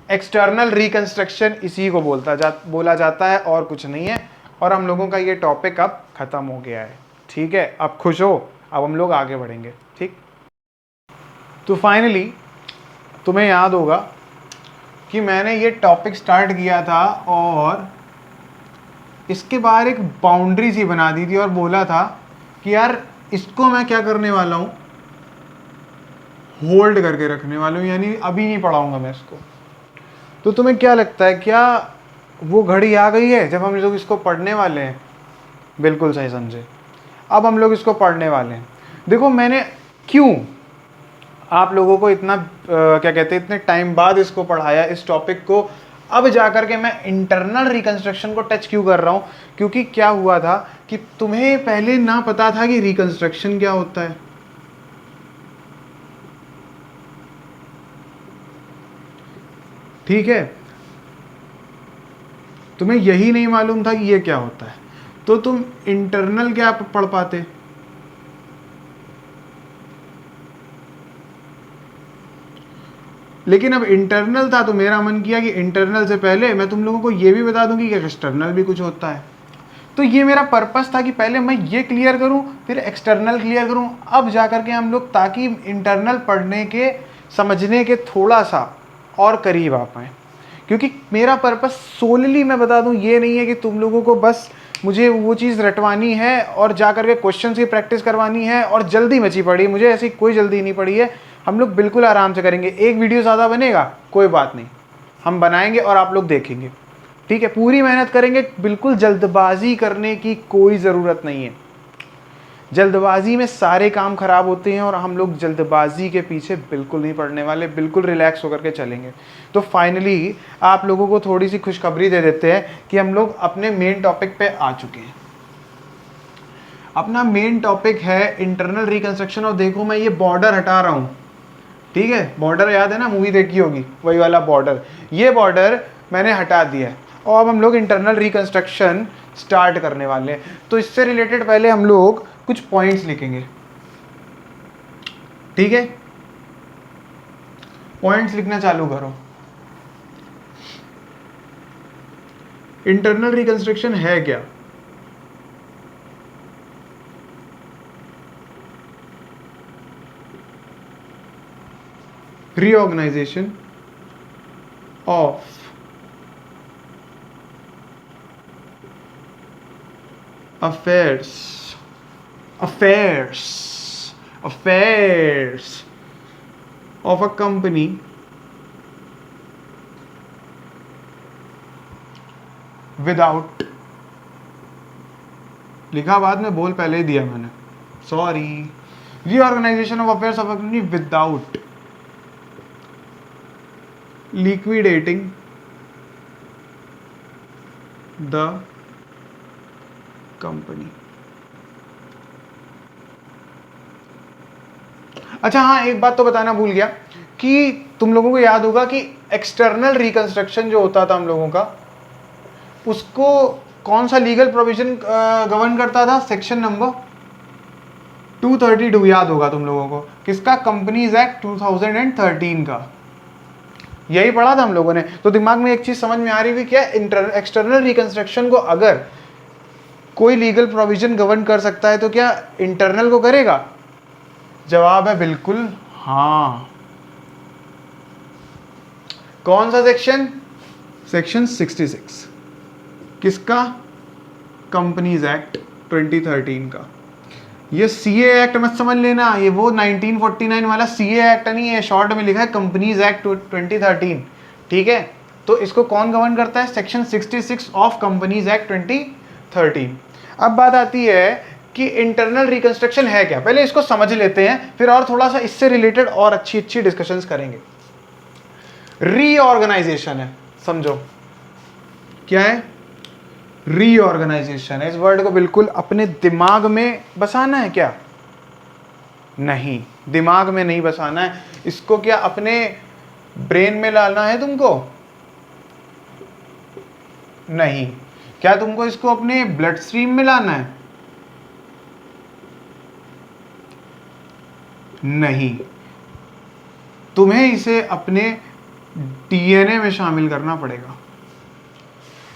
एक्सटर्नल रिकंस्ट्रक्शन। इसी को बोला जाता है, और कुछ नहीं है। और हम लोगों का ये टॉपिक अब खत्म हो गया है, ठीक है। अब खुश हो, अब हम लोग आगे बढ़ेंगे, ठीक। तो फाइनली तुम्हें याद होगा कि मैंने ये टॉपिक स्टार्ट किया था और इसके बाहर एक बाउंड्री सी बना दी थी और बोला था कि यार इसको मैं क्या करने वाला हूँ, होल्ड करके रखने वाला हूँ, यानी अभी नहीं पढ़ाऊंगा मैं इसको। तो तुम्हें क्या लगता है, क्या वो घड़ी आ गई है जब हम लोग इसको पढ़ने वाले हैं? बिल्कुल सही समझे, अब हम लोग इसको पढ़ने वाले हैं। देखो मैंने क्यों आप लोगों को इतना क्या कहते हैं, इतने टाइम बाद इसको पढ़ाया, इस टॉपिक को अब जाकर के मैं इंटरनल रिकंस्ट्रक्शन को टच क्यों कर रहा हूँ? क्योंकि क्या हुआ था कि तुम्हें पहले ना पता था कि रिकंस्ट्रक्शन क्या होता है, ठीक है। तुम्हें यही नहीं मालूम था कि ये क्या होता है, तो तुम इंटरनल क्या पढ़ पाते? लेकिन अब इंटरनल था तो मेरा मन किया कि इंटरनल से पहले मैं तुम लोगों को ये भी बता दूं कि एक्सटर्नल भी कुछ होता है। तो ये मेरा पर्पस था कि पहले मैं ये क्लियर करूं, फिर एक्सटर्नल क्लियर करूं, अब जाकर के हम लोग ताकि इंटरनल पढ़ने के, समझने के थोड़ा सा और करीब आ पाए। क्योंकि मेरा पर्पस सोलली मैं बता दूं ये नहीं है कि तुम लोगों को बस मुझे वो चीज़ रटवानी है और जाकर के क्वेश्चन की प्रैक्टिस करवानी है और जल्दी मची पड़ी। मुझे ऐसी कोई जल्दी नहीं पड़ी है, हम लोग बिल्कुल आराम से करेंगे। एक वीडियो ज़्यादा बनेगा कोई बात नहीं, हम बनाएंगे और आप लोग देखेंगे, ठीक है। पूरी मेहनत करेंगे, बिल्कुल जल्दबाजी करने की कोई ज़रूरत नहीं है। जल्दबाजी में सारे काम खराब होते हैं और हम लोग जल्दबाजी के पीछे बिल्कुल नहीं पड़ने वाले, बिल्कुल रिलैक्स होकर के चलेंगे। तो फाइनली आप लोगों को थोड़ी सी खुशखबरी दे देते हैं कि हम लोग अपने मेन टॉपिक पे आ चुके हैं। अपना मेन टॉपिक है इंटरनल रिकंस्ट्रक्शन। और देखो मैं ये बॉर्डर हटा रहा हूँ, ठीक है। बॉर्डर याद है ना, मूवी देखी होगी, वही वाला बॉर्डर, ये बॉर्डर मैंने हटा दिया है और अब हम लोग इंटरनल रिकंस्ट्रक्शन स्टार्ट करने वाले हैं। तो इससे रिलेटेड पहले हम लोग कुछ पॉइंट्स लिखेंगे, ठीक है। पॉइंट्स लिखना चालू करो। इंटरनल रिकंस्ट्रक्शन है क्या? reorganization of affairs affairs of a company without, लिखा बाद में, बोल पहले ही दिया मैंने, sorry, reorganization of affairs of a company without liquidating the company। अच्छा हाँ, एक बात तो बताना भूल गया कि तुम लोगों को याद होगा कि एक्सटर्नल रिकंस्ट्रक्शन जो होता था हम लोगों का, उसको कौन सा लीगल प्रोविजन गवर्न करता था? सेक्शन नंबर 232, याद होगा तुम लोगों को, किसका? कंपनीज एक्ट 2013 का, यही पढ़ा था हम लोगों ने। तो दिमाग में एक चीज समझ में आ रही थी क्या, एक्सटर्नल रिकंस्ट्रक्शन को अगर कोई लीगल प्रोविजन गवर्न कर सकता है तो क्या इंटरनल को करेगा? जवाब है बिल्कुल हाँ। कौन सा सेक्शन? सेक्शन 66 किसका? कंपनीज एक्ट 2013 का। ये सीए एक्ट मत समझ लेना, ये वो 1949 वाला सीए एक्ट नहीं है, शॉर्ट में लिखा है कंपनीज एक्ट 2013, ठीक है। तो इसको कौन गवर्न करता है? Section 66 of companies act 2013। अब बात आती है कि इंटरनल रिकंस्ट्रक्शन है क्या, पहले इसको समझ लेते हैं, फिर और थोड़ा सा इससे रिलेटेड और अच्छी अच्छी डिस्कशंस करेंगे। रीऑर्गेनाइजेशन है, समझो क्या है? रीऑर्गेनाइजेशन है। इस वर्ड को बिल्कुल अपने दिमाग में बसाना है क्या? नहीं, दिमाग में नहीं बसाना है इसको। क्या अपने ब्रेन में लाना है तुमको? नहीं। क्या तुमको इसको अपने ब्लड स्ट्रीम में लाना है? नहीं। तुम्हें इसे अपने डीएनए में शामिल करना पड़ेगा।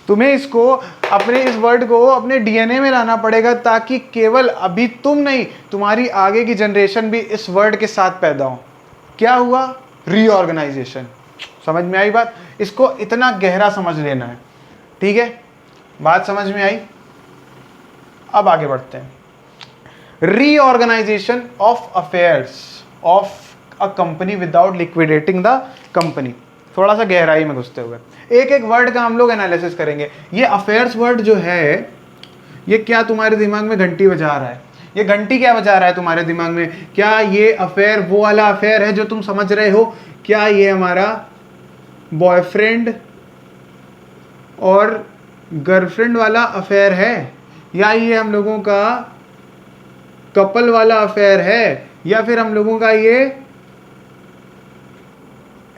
तुम्हें इसको अपने, इस वर्ड को अपने डीएनए में लाना पड़ेगा, ताकि केवल अभी तुम नहीं, तुम्हारी आगे की जनरेशन भी इस वर्ड के साथ पैदा हो। क्या हुआ? रीऑर्गेनाइजेशन। समझ में आई बात? इसको इतना गहरा समझ लेना है, ठीक है? बात समझ में आई? अब आगे बढ़ते हैं। Reorganization of affairs of a company without liquidating the company. थोड़ा सा गहराई में घुसते हुए एक एक वर्ड का हम लोग एनालिसिस करेंगे। ये अफेयर्स वर्ड जो है, ये क्या तुम्हारे दिमाग में घंटी बजा रहा है? ये घंटी क्या बजा रहा है तुम्हारे दिमाग में? क्या ये अफेयर वो वाला अफेयर है जो तुम समझ रहे हो? क्या ये हमारा बॉयफ्रेंड और गर्लफ्रेंड वाला अफेयर है, या ये हम लोगों का कपल वाला अफेयर है, या फिर हम लोगों का ये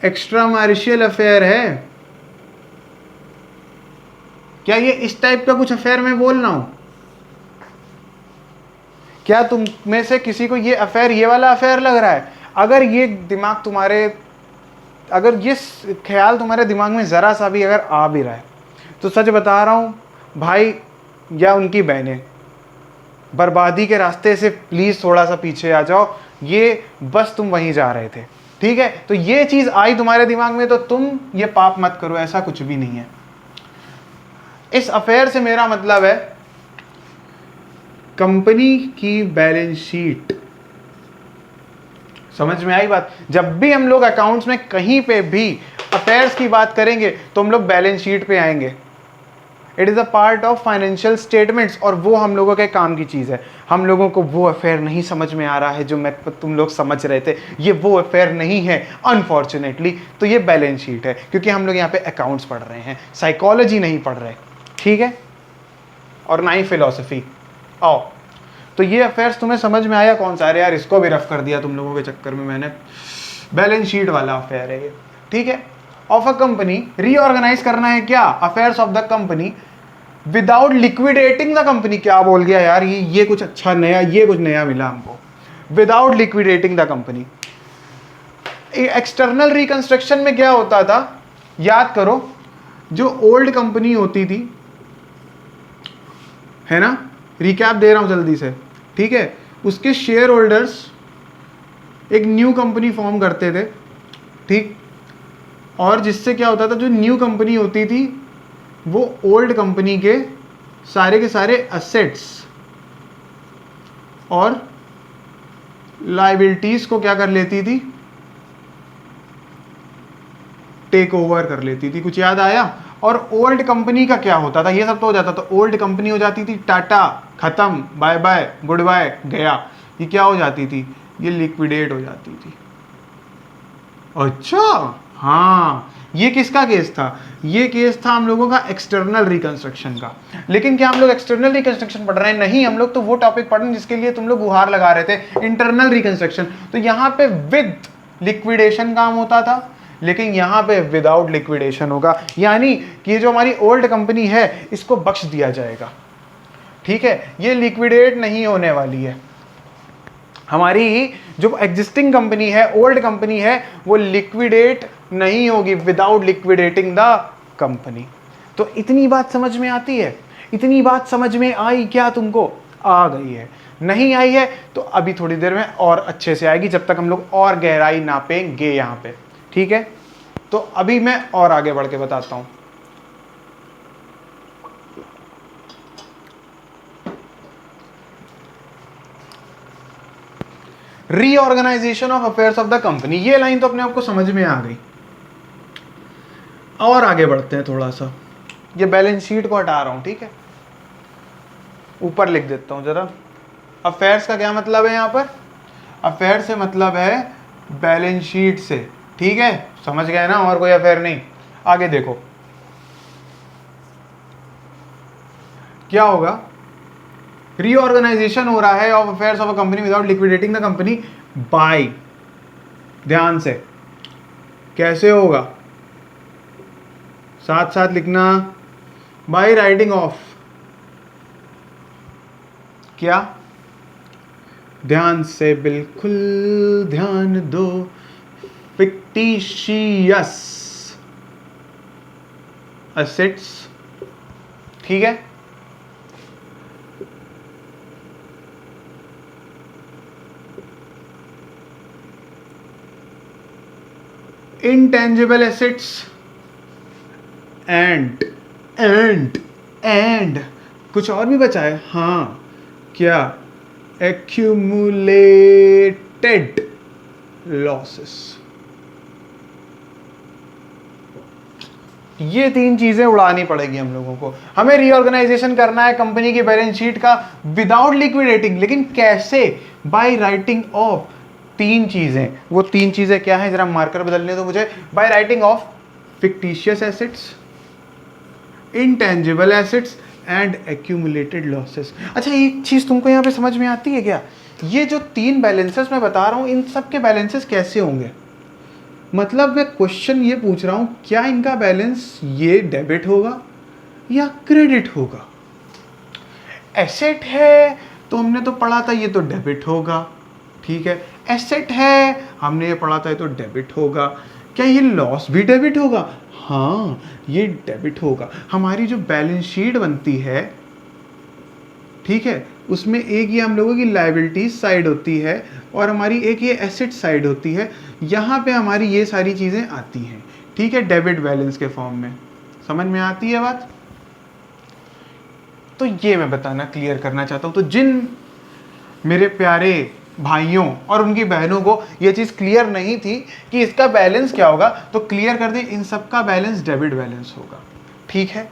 एक्स्ट्रा मैरिशियल अफेयर है? क्या ये इस टाइप का कुछ अफेयर मैं बोल रहा हूं? क्या तुम में से किसी को ये अफेयर, ये वाला अफेयर लग रहा है? अगर ये दिमाग तुम्हारे, अगर ये ख्याल तुम्हारे दिमाग में जरा सा भी अगर आ भी रहा है, तो सच बता रहा हूं भाई या उनकी बहनें, बर्बादी के रास्ते से प्लीज थोड़ा सा पीछे आ जाओ। ये बस तुम वहीं जा रहे थे, ठीक है? तो ये चीज आई तुम्हारे दिमाग में तो तुम ये पाप मत करो, ऐसा कुछ भी नहीं है। इस अफेयर से मेरा मतलब है कंपनी की बैलेंस शीट। समझ में आई बात? जब भी हम लोग अकाउंट्स में कहीं पे भी अफेयर्स की बात करेंगे तो हम लोग बैलेंस शीट पे आएंगे। It is a part of financial statements, और वो हम लोगों के काम की चीज़ है। हम लोगों को वो अफेयर नहीं समझ में आ रहा है जो तुम लोग समझ रहे थे, ये वो अफेयर नहीं है अनफॉर्चुनेटली। तो ये बैलेंस शीट है, क्योंकि हम लोग यहाँ पे अकाउंट्स पढ़ रहे हैं, साइकोलॉजी नहीं पढ़ रहे, ठीक है? और ना ही फिलॉसफी। आओ, तो ये अफेयर्स तुम्हें समझ में आया कौन सा? अरे यार, इसको भी रफ कर दिया तुम लोगों के चक्कर में मैंने। बैलेंस शीट वाला अफेयर है ये, ठीक है? ऑफ अ कंपनी, रीऑर्गेनाइज करना है क्या? Affairs of the company without liquidating the company. क्या बोल गया यार, ये कुछ अच्छा नया, ये कुछ नया मिला हमको। Without liquidating the company. External reconstruction में क्या होता था? याद करो, जो ओल्ड कंपनी होती थी, है ना, रिकैप दे रहा हूं जल्दी से, ठीक है? उसके शेयर होल्डर्स एक न्यू कंपनी फॉर्म करते थे, ठीक? और जिससे क्या होता था, जो न्यू कंपनी होती थी वो ओल्ड कंपनी के सारे एसेट्स और लाइबिलिटीज को क्या कर लेती थी, टेक ओवर कर लेती थी। कुछ याद आया? और ओल्ड कंपनी का क्या होता था, ये सब तो हो जाता था। ओल्ड कंपनी हो जाती थी टाटा, खत्म, बाय बाय, गुड बाय, गया। ये क्या हो जाती थी, ये लिक्विडेट हो जाती थी। अच्छा हाँ, ये किसका केस था? ये केस था हम लोगों का एक्सटर्नल रिकंस्ट्रक्शन का। लेकिन क्या हम लोग एक्सटर्नल रिकंस्ट्रक्शन पढ़ रहे हैं? नहीं, हम लोग तो वो टॉपिक पढ़ रहे हैं जिसके लिए तुम लोग गुहार लगा रहे थे, इंटरनल रिकंस्ट्रक्शन। तो यहाँ पे विद लिक्विडेशन काम होता था, लेकिन यहाँ पे विदाउट लिक्विडेशन होगा। यानी कि जो हमारी ओल्ड कंपनी है इसको बख्श दिया जाएगा, ठीक है, ये लिक्विडेट नहीं होने वाली है। हमारी जो एग्जिस्टिंग कंपनी है, ओल्ड कंपनी है, वो लिक्विडेट नहीं होगी विदाउट लिक्विडेटिंग द कंपनी। तो इतनी बात समझ में आती है? इतनी बात समझ में आई क्या तुमको? आ गई है? नहीं आई है तो अभी थोड़ी देर में और अच्छे से आएगी, जब तक हम लोग और गहराई नापेंगे यहाँ पे, ठीक है। तो अभी मैं और आगे बढ़ के बताता हूं। Reorganization of affairs of the company, ये लाइन तो अपने आप को समझ में आ गई। और आगे बढ़ते हैं थोड़ा सा। ये बैलेंस शीट को हटा रहा हूं, ठीक है, ऊपर लिख देता हूं जरा। अफेयर्स का क्या मतलब है यहाँ पर? अफेयर से मतलब है बैलेंस शीट से, ठीक है, समझ गए ना? और कोई अफेयर नहीं। आगे देखो क्या होगा। रीऑर्गेनाइजेशन हो रहा है of affairs of a company without liquidating the company by, ध्यान से कैसे होगा, साथ साथ लिखना, बाय राइटिंग ऑफ, क्या, ध्यान से बिल्कुल ध्यान दो, फिक्टिशियस एसेट्स, ठीक है। intangible assets and कुछ और भी बचा है, हाँ, क्या, accumulated losses। ये तीन चीजें उड़ानी पड़ेगी हम लोगों को। हमें रीऑर्गेनाइजेशन करना है कंपनी की बैलेंस शीट का विदाउट लिक्विडेटिंग, लेकिन कैसे? बाय राइटिंग ऑफ तीन चीजें। वो तीन चीजें क्या है, जरा मार्कर बदलने दो मुझे। By writing of fictitious assets, intangible assets and accumulated losses. अच्छा, एक चीज तुमको यहाँ पे समझ में आती है क्या? ये जो तीन बैलेंसेस मैं बता रहा हूं, इन सब के बैलेंसेस कैसे होंगे? मतलब मैं क्वेश्चन ये पूछ रहा हूं, क्या इनका बैलेंस ये डेबिट होगा या क्रेडिट होगा? एसेट है तो हमने तो पढ़ा था ये तो डेबिट होगा, ठीक है। एसेट है हमने ये पढ़ा था ये तो डेबिट होगा। क्या ये लॉस भी डेबिट होगा? हाँ, ये डेबिट होगा। हमारी जो बैलेंस शीट बनती है, ठीक है, उसमें एक ये हम लोगों की लायबिलिटीज साइड होती है और हमारी एक ये एसेट साइड होती है। यहाँ पे हमारी ये सारी चीज़ें आती हैं, ठीक है, डेबिट बैलेंस के फॉर्म में। समझ में आती है बात? तो ये मैं बताना क्लियर करना चाहता हूँ। तो जिन मेरे प्यारे भाइयों और उनकी बहनों को ये चीज़ क्लियर नहीं थी कि इसका बैलेंस क्या होगा, तो क्लियर कर दें, इन सब का बैलेंस डेबिट बैलेंस होगा, ठीक है।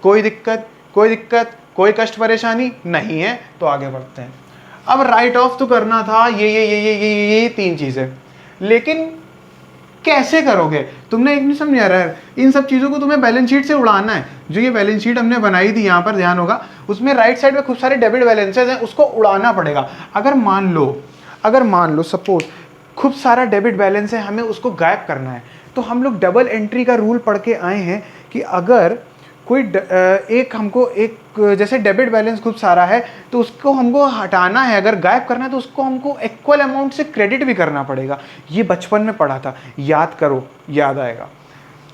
कोई दिक्कत, कोई कष्ट परेशानी नहीं है। तो आगे बढ़ते हैं। अब राइट ऑफ तो करना था ये तीन चीज़ें, लेकिन कैसे करोगे? तुमने एक नहीं समझ आ रहा है, इन सब चीज़ों को तुम्हें बैलेंस शीट से उड़ाना है। जो ये बैलेंस शीट हमने बनाई थी, यहाँ पर ध्यान होगा, उसमें राइट साइड में खूब सारे डेबिट बैलेंसेज हैं, उसको उड़ाना पड़ेगा। अगर मान लो सपोज खूब सारा डेबिट बैलेंस है, हमें उसको गायब करना है, तो हम लोग डबल एंट्री का रूल पढ़ के आए हैं कि अगर कोई एक जैसे डेबिट बैलेंस खूब सारा है तो उसको हमको हटाना है, अगर गायब करना है तो उसको हमको इक्वल अमाउंट से क्रेडिट भी करना पड़ेगा। ये बचपन में पढ़ा था, याद करो, याद आएगा।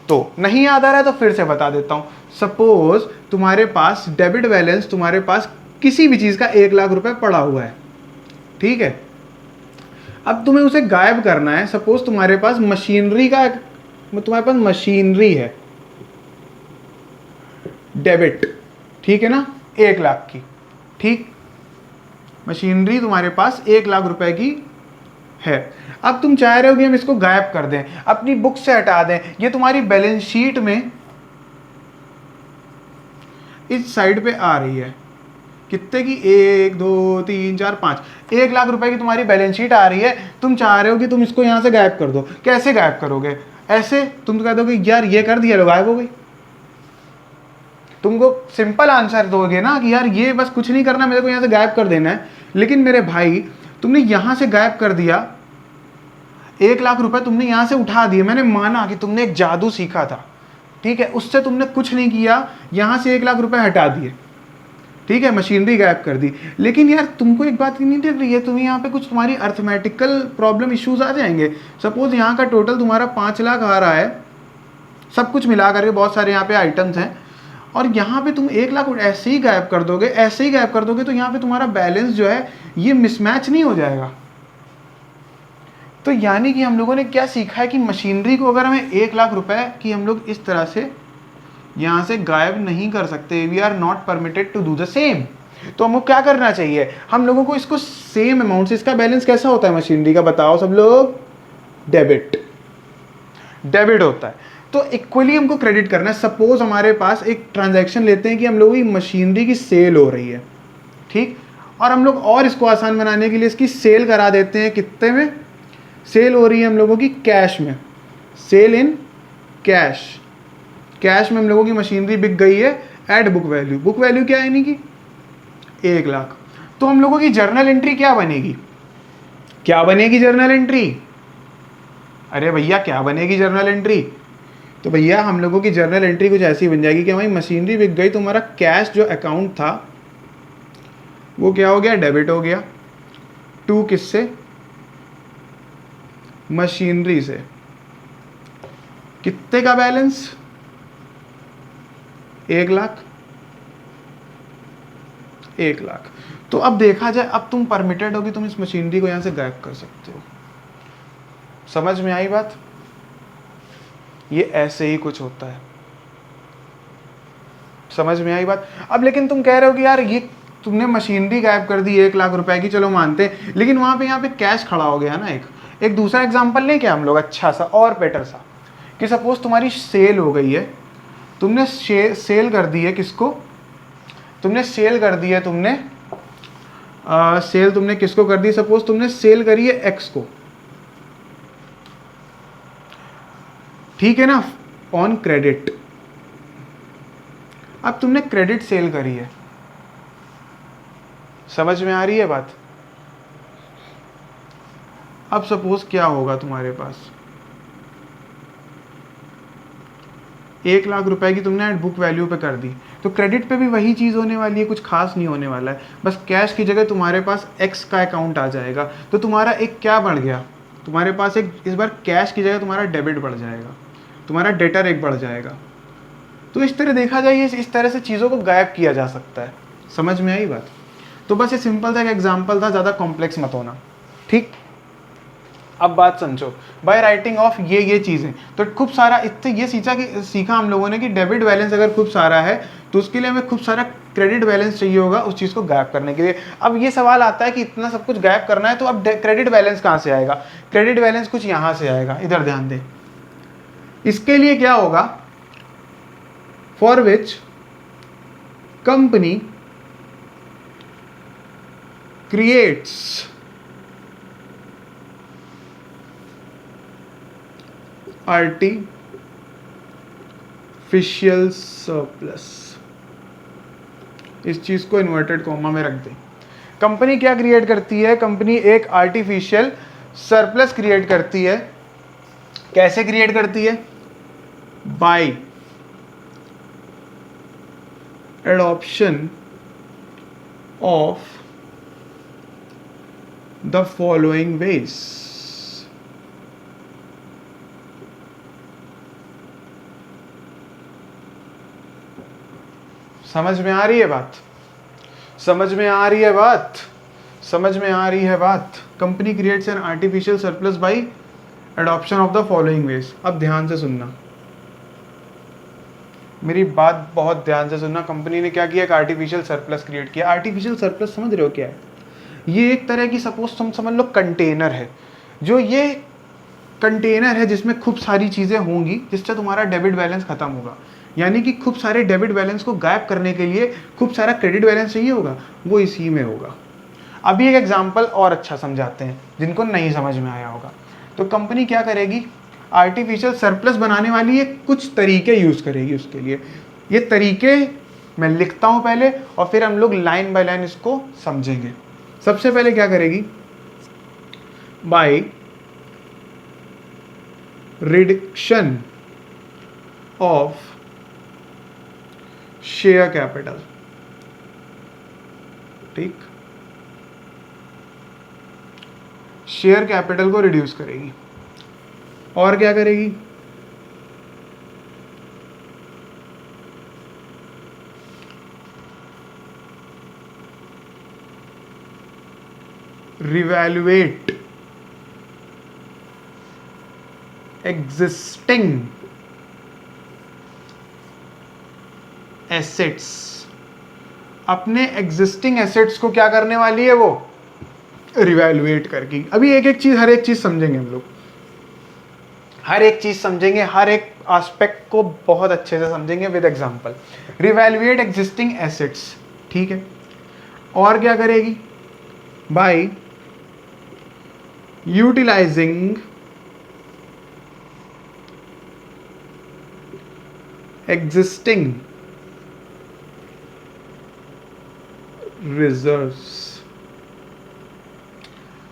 तो नहीं याद आ रहा है तो फिर से बता देता हूँ। सपोज तुम्हारे पास डेबिट बैलेंस, तुम्हारे पास किसी भी चीज़ का 1 लाख रुपए पड़ा हुआ है, ठीक है। अब तुम्हें उसे गायब करना है। सपोज तुम्हारे पास मशीनरी है डेबिट, ठीक है ना, 1 लाख की, ठीक। मशीनरी तुम्हारे पास 1 लाख रुपए की है। अब तुम चाह रहे हो कि हम इसको गायब कर दें, अपनी बुक से हटा दें, ये तुम्हारी बैलेंस शीट में इस साइड पे आ रही है, कितने की, 1 2 3 4 5, 1 लाख रुपए की तुम्हारी बैलेंस शीट आ रही है। तुम चाह रहे हो कि तुम इसको यहाँ से गायब कर दो। कैसे गायब करोगे? ऐसे तुम कह दोगे यार ये कर दिया, लो गायब हो गई। तुमको सिंपल आंसर दोगे ना कि यार ये बस कुछ नहीं करना, मेरे को यहाँ से गायब कर देना है। लेकिन मेरे भाई तुमने यहाँ से गायब कर दिया, 1 लाख रुपए तुमने यहाँ से उठा दिए। मैंने माना कि तुमने एक जादू सीखा था, ठीक है, उससे तुमने कुछ नहीं किया, यहाँ से 1 लाख रुपए हटा दिए, ठीक है, मशीनरी गायब कर दी। लेकिन यार तुमको एक बात नहीं दिख रही है, तुम्हें यहाँ पे कुछ तुम्हारी अर्थमेटिकल प्रॉब्लम इश्यूज आ जाएंगे। सपोज यहाँ का टोटल तुम्हारा 5 लाख आ रहा है, सब कुछ मिला करके, बहुत सारे यहाँ पे आइटम्स हैं, और यहाँ पे तुम 1 लाख ऐसे ही गायब कर दोगे, ऐसे ही गायब कर दोगे, तो यहाँ पे तुम्हारा बैलेंस जो है ये मिसमैच नहीं हो जाएगा। तो यानी कि हम लोगों ने क्या सीखा है कि मशीनरी को अगर हमें 1 लाख रुपए की हम लोग इस तरह से यहाँ से गायब नहीं कर सकते, we are not permitted to do the same. तो हमको क्या करना चाहिए? हम लोगों को इसको सेम अमाउंट से, इसका बैलेंस कैसा होता है मशीनरी का, बताओ सब लोग? डेबिट, डेबिट होता है। तो इक्वली हमको क्रेडिट करना है। सपोज हमारे पास एक ट्रांजैक्शन लेते हैं कि हम लोगों की मशीनरी की सेल हो रही है, ठीक, और हम लोग और इसको आसान बनाने के लिए इसकी सेल करा देते हैं। कितने में सेल हो रही है? हम लोगों की कैश में, सेल इन कैश, कैश में हम लोगों की मशीनरी बिक गई है at book value. Book value क्या है यानी कि 1 लाख। तो हम लोगों की जर्नल एंट्री क्या बनेगी? क्या बनेगी जर्नल एंट्री? अरे भैया क्या बनेगी जर्नल एंट्री? तो भैया हम लोगों की जर्नल एंट्री कुछ ऐसी बन जाएगी कि हमारी मशीनरी बिक गई, तो हमारा कैश जो अकाउंट था वो क्या हो गया? डेबिट हो गया। टू किससे? मशीनरी से। कितने का बैलेंस? 1 लाख, 1 लाख। तो अब देखा जाए, अब तुम परमिटेड हो कि तुम इस मशीनरी को यहां से गायब कर सकते हो। समझ में आई बात? ये ऐसे ही कुछ होता है। समझ में आई बात? अब लेकिन तुम कह रहे हो कि यार ये तुमने मशीनरी गायब कर दी 1 लाख रुपए की, चलो मानते हैं, लेकिन वहां पे यहाँ पे कैश खड़ा हो गया ना। एक दूसरा एग्जांपल लें क्या हम लोग, अच्छा सा और बेटर सा, कि सपोज तुम्हारी सेल हो गई है, तुमने सेल कर दी है, किसको? तुमने सेल कर दी है, तुमने सेल तुमने किसको कर दी? सपोज तुमने सेल करी है एक्स को, ठीक है ना, ऑन क्रेडिट। अब तुमने क्रेडिट सेल करी है। समझ में आ रही है बात? अब सपोज क्या होगा तुम्हारे पास, 1 लाख रुपए की तुमने बुक वैल्यू पे कर दी, तो क्रेडिट पे भी वही चीज़ होने वाली है, कुछ खास नहीं होने वाला है। बस कैश की जगह तुम्हारे पास एक्स का अकाउंट आ जाएगा। तो तुम्हारा एक क्या बढ़ गया? तुम्हारे पास एक, इस बार कैश की जगह तुम्हारा डेबिट बढ़ जाएगा, तुम्हारा डेटर एक बढ़ जाएगा। तो इस तरह देखा जाए, इस तरह से चीज़ों को गायब किया जा सकता है। समझ में आई बात? तो बस ये सिंपल सा एक एग्जाम्पल था, ज़्यादा कॉम्प्लेक्स मत होना, ठीक। अब बात समझो, बाय राइटिंग ऑफ ये चीज़ें, तो खूब सारा इससे ये सीखा हम लोगों ने कि डेबिट बैलेंस अगर खूब सारा है तो उसके लिए हमें खूब सारा क्रेडिट बैलेंस चाहिए होगा उस चीज़ को गायब करने के लिए। अब ये सवाल आता है कि इतना सब कुछ गायब करना है, तो अब क्रेडिट बैलेंस कहाँ से आएगा? क्रेडिट बैलेंस कुछ यहाँ से आएगा, इधर ध्यान दें। इसके लिए क्या होगा? For which company creates artificial surplus, इस चीज को इन्वर्टेड कॉमा में रख दें। कंपनी क्या क्रिएट करती है? कंपनी एक आर्टिफिशियल सरप्लस क्रिएट करती है। कैसे क्रिएट करती है? By adoption of the following ways. समझ में आ रही है बात? समझ में आ रही है बात? समझ में आ रही है बात? Company creates an artificial surplus by adoption of the following ways. अब ध्यान से सुनना, मेरी बात बहुत ध्यान से सुनना। कंपनी ने क्या किया? एक आर्टिफिशियल सरप्लस क्रिएट किया। आर्टिफिशियल सरप्लस समझ रहे हो क्या है? ये एक तरह की, सपोज तुम समझ लो, कंटेनर है जो ये कंटेनर है जिसमें खूब सारी चीज़ें होंगी, जिससे तुम्हारा डेबिट बैलेंस खत्म होगा, यानी कि खूब सारे डेबिट बैलेंस को गायब करने के लिए खूब सारा क्रेडिट बैलेंस चाहिए होगा, वो इसी में होगा। अभी एक एग्जांपल और अच्छा समझाते हैं जिनको नहीं समझ में आया होगा। तो कंपनी क्या करेगी, आर्टिफिशियल सरप्लस बनाने वाली ये कुछ तरीके यूज़ करेगी उसके लिए। ये तरीके मैं लिखता हूँ पहले और फिर हम लोग लाइन बाय लाइन इसको समझेंगे। सबसे पहले क्या करेगी, by reduction of share capital, ठीक, शेयर कैपिटल को रिड्यूस करेगी। और क्या करेगी, रिवैल्यूएट एग्जिस्टिंग एसेट्स, अपने एग्जिस्टिंग एसेट्स को क्या करने वाली है, वो रिवैल्यूएट करके। अभी एक एक चीज, हर एक चीज समझेंगे हम लोग, हर एक चीज समझेंगे, हर एक एस्पेक्ट को बहुत अच्छे से समझेंगे विद एग्जांपल। रिवैल्यूएट एग्जिस्टिंग एसेट्स, ठीक है। और क्या करेगी, बाय यूटिलाइजिंग एग्जिस्टिंग रिजर्व्स,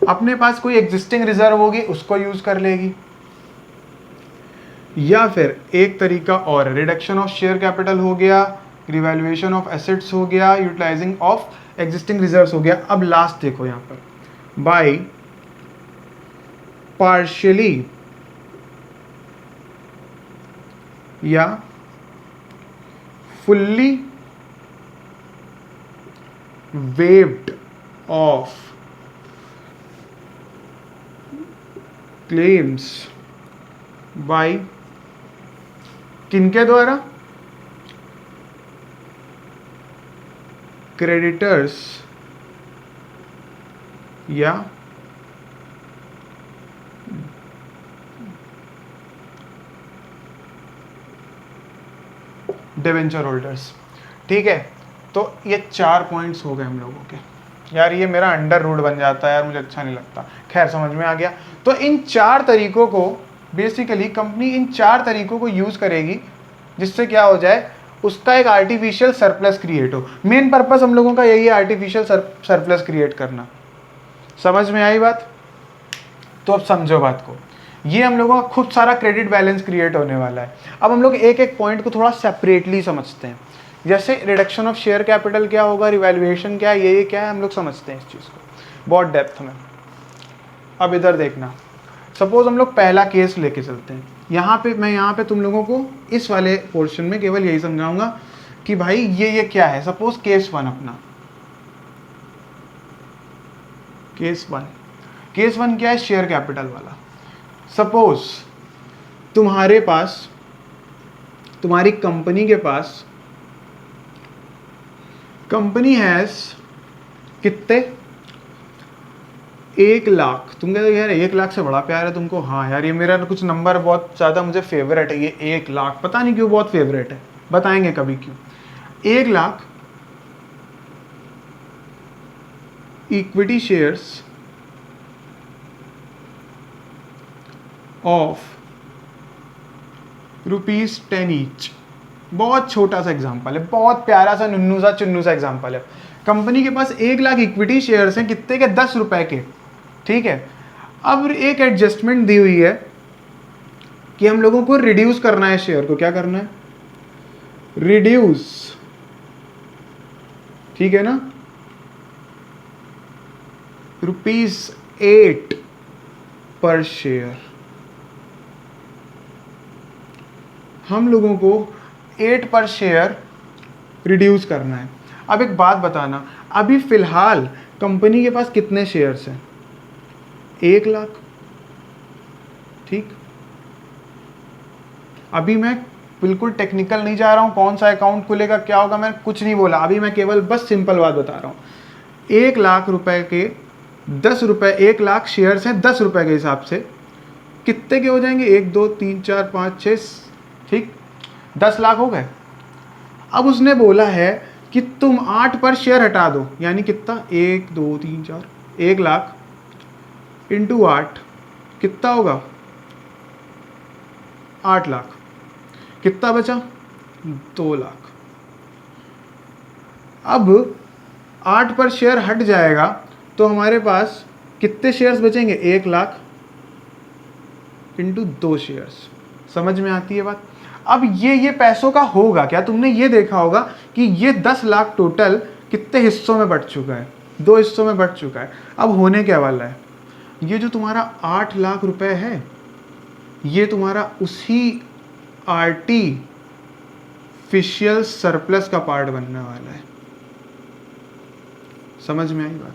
अपने पास कोई एग्जिस्टिंग रिजर्व होगी उसको यूज कर लेगी। या फिर एक तरीका और, रिडक्शन ऑफ शेयर कैपिटल हो गया, रिवैल्यूएशन ऑफ एसेट्स हो गया, यूटिलाइजिंग ऑफ एग्जिस्टिंग रिजर्व्स हो गया। अब लास्ट देखो यहां पर, बाय पार्शियली या fully waived of claims by किनके द्वारा, क्रेडिटर्स या डिवेंचर होल्डर्स, ठीक है। तो ये 4 पॉइंट्स हो गए हम लोगों के। यार ये मेरा अंडर रूट बन जाता है यार, मुझे अच्छा नहीं लगता, खैर समझ में आ गया। तो इन 4 तरीकों को बेसिकली कंपनी इन 4 तरीकों को यूज करेगी, जिससे क्या हो जाए, उसका एक आर्टिफिशियल सरप्लस क्रिएट हो। मेन पर्पस हम लोगों का यही है, आर्टिफिशियल सरप्लस क्रिएट करना। समझ में आई बात? तो अब समझो बात को, ये हम लोगों का खूब सारा क्रेडिट बैलेंस क्रिएट होने वाला है। अब हम लोग एक एक पॉइंट को थोड़ा सेपरेटली समझते हैं। जैसे रिडक्शन ऑफ शेयर कैपिटल क्या होगा, रिवैल्यूएशन क्या है, ये क्या है, हम लोग समझते हैं इस चीज़ को बहुत डेप्थ में। अब इधर देखना, सपोज हम लोग पहला केस लेके चलते हैं। यहाँ पे मैं यहाँ पे तुम लोगों को इस वाले पोर्शन में केवल यही समझाऊंगा कि भाई ये क्या है। सपोज केस 1 अपना, केस 1 क्या है, शेयर कैपिटल वाला। सपोज तुम्हारे पास, तुम्हारी कंपनी के पास, कंपनी हैज कितने, 1 लाख। तुम कहते हो यार 1 लाख से बड़ा प्यार है तुमको। हाँ यार ये मेरा कुछ नंबर बहुत ज़्यादा मुझे फेवरेट है, ये 1 लाख, पता नहीं क्यों बहुत फेवरेट है, बताएंगे कभी क्यों। 1 lakh equity shares of ₹10 each. बहुत छोटा सा एग्जांपल है, बहुत प्यारा सा नुन्नू सा चुन्नू सा एग्जांपल है। कंपनी के पास 1 लाख इक्विटी शेयर्स हैं, कितने के, 10 रुपए के, ठीक है। अब एक एडजस्टमेंट दी हुई है कि हम लोगों को रिड्यूस करना है शेयर को, क्या करना है, रिड्यूस, ठीक है ना, ₹8 पर शेयर। हम लोगों को 8 पर शेयर रिड्यूस करना है। अब एक बात बताना, अभी फिलहाल कंपनी के पास कितने शेयर्स हैं, 1 लाख, ठीक। अभी मैं बिल्कुल टेक्निकल नहीं जा रहा हूं, कौन सा अकाउंट खुलेगा क्या होगा, मैं कुछ नहीं बोला, अभी मैं केवल बस सिंपल बात बता रहा हूं। 1 लाख रुपए के 10 रुपये, 1 लाख शेयर्स हैं 10 रुपये के हिसाब से, कितने के हो जाएंगे? 1 2 3 4 5 6, ठीक, 10 लाख हो गए। अब उसने बोला है कि तुम 8 पर शेयर हटा दो, यानी कितना? 1 2 3 4, 1 लाख इंटू 8 कितना होगा? 8 लाख। कितना बचा? 2 लाख। अब 8 पर शेयर हट जाएगा तो हमारे पास कितने शेयर्स बचेंगे? 1 लाख इंटू 2 शेयर्स। समझ में आती है बात? अब ये पैसों का होगा क्या? तुमने ये देखा होगा कि ये 10 लाख टोटल कितने हिस्सों में बंट चुका है? 2 हिस्सों में बंट चुका है। अब होने क्या वाला है? ये जो तुम्हारा 8 लाख रुपए है, ये तुम्हारा उसी आर्टिफिशियल सरप्लस का पार्ट बनने वाला है। समझ में आई बात?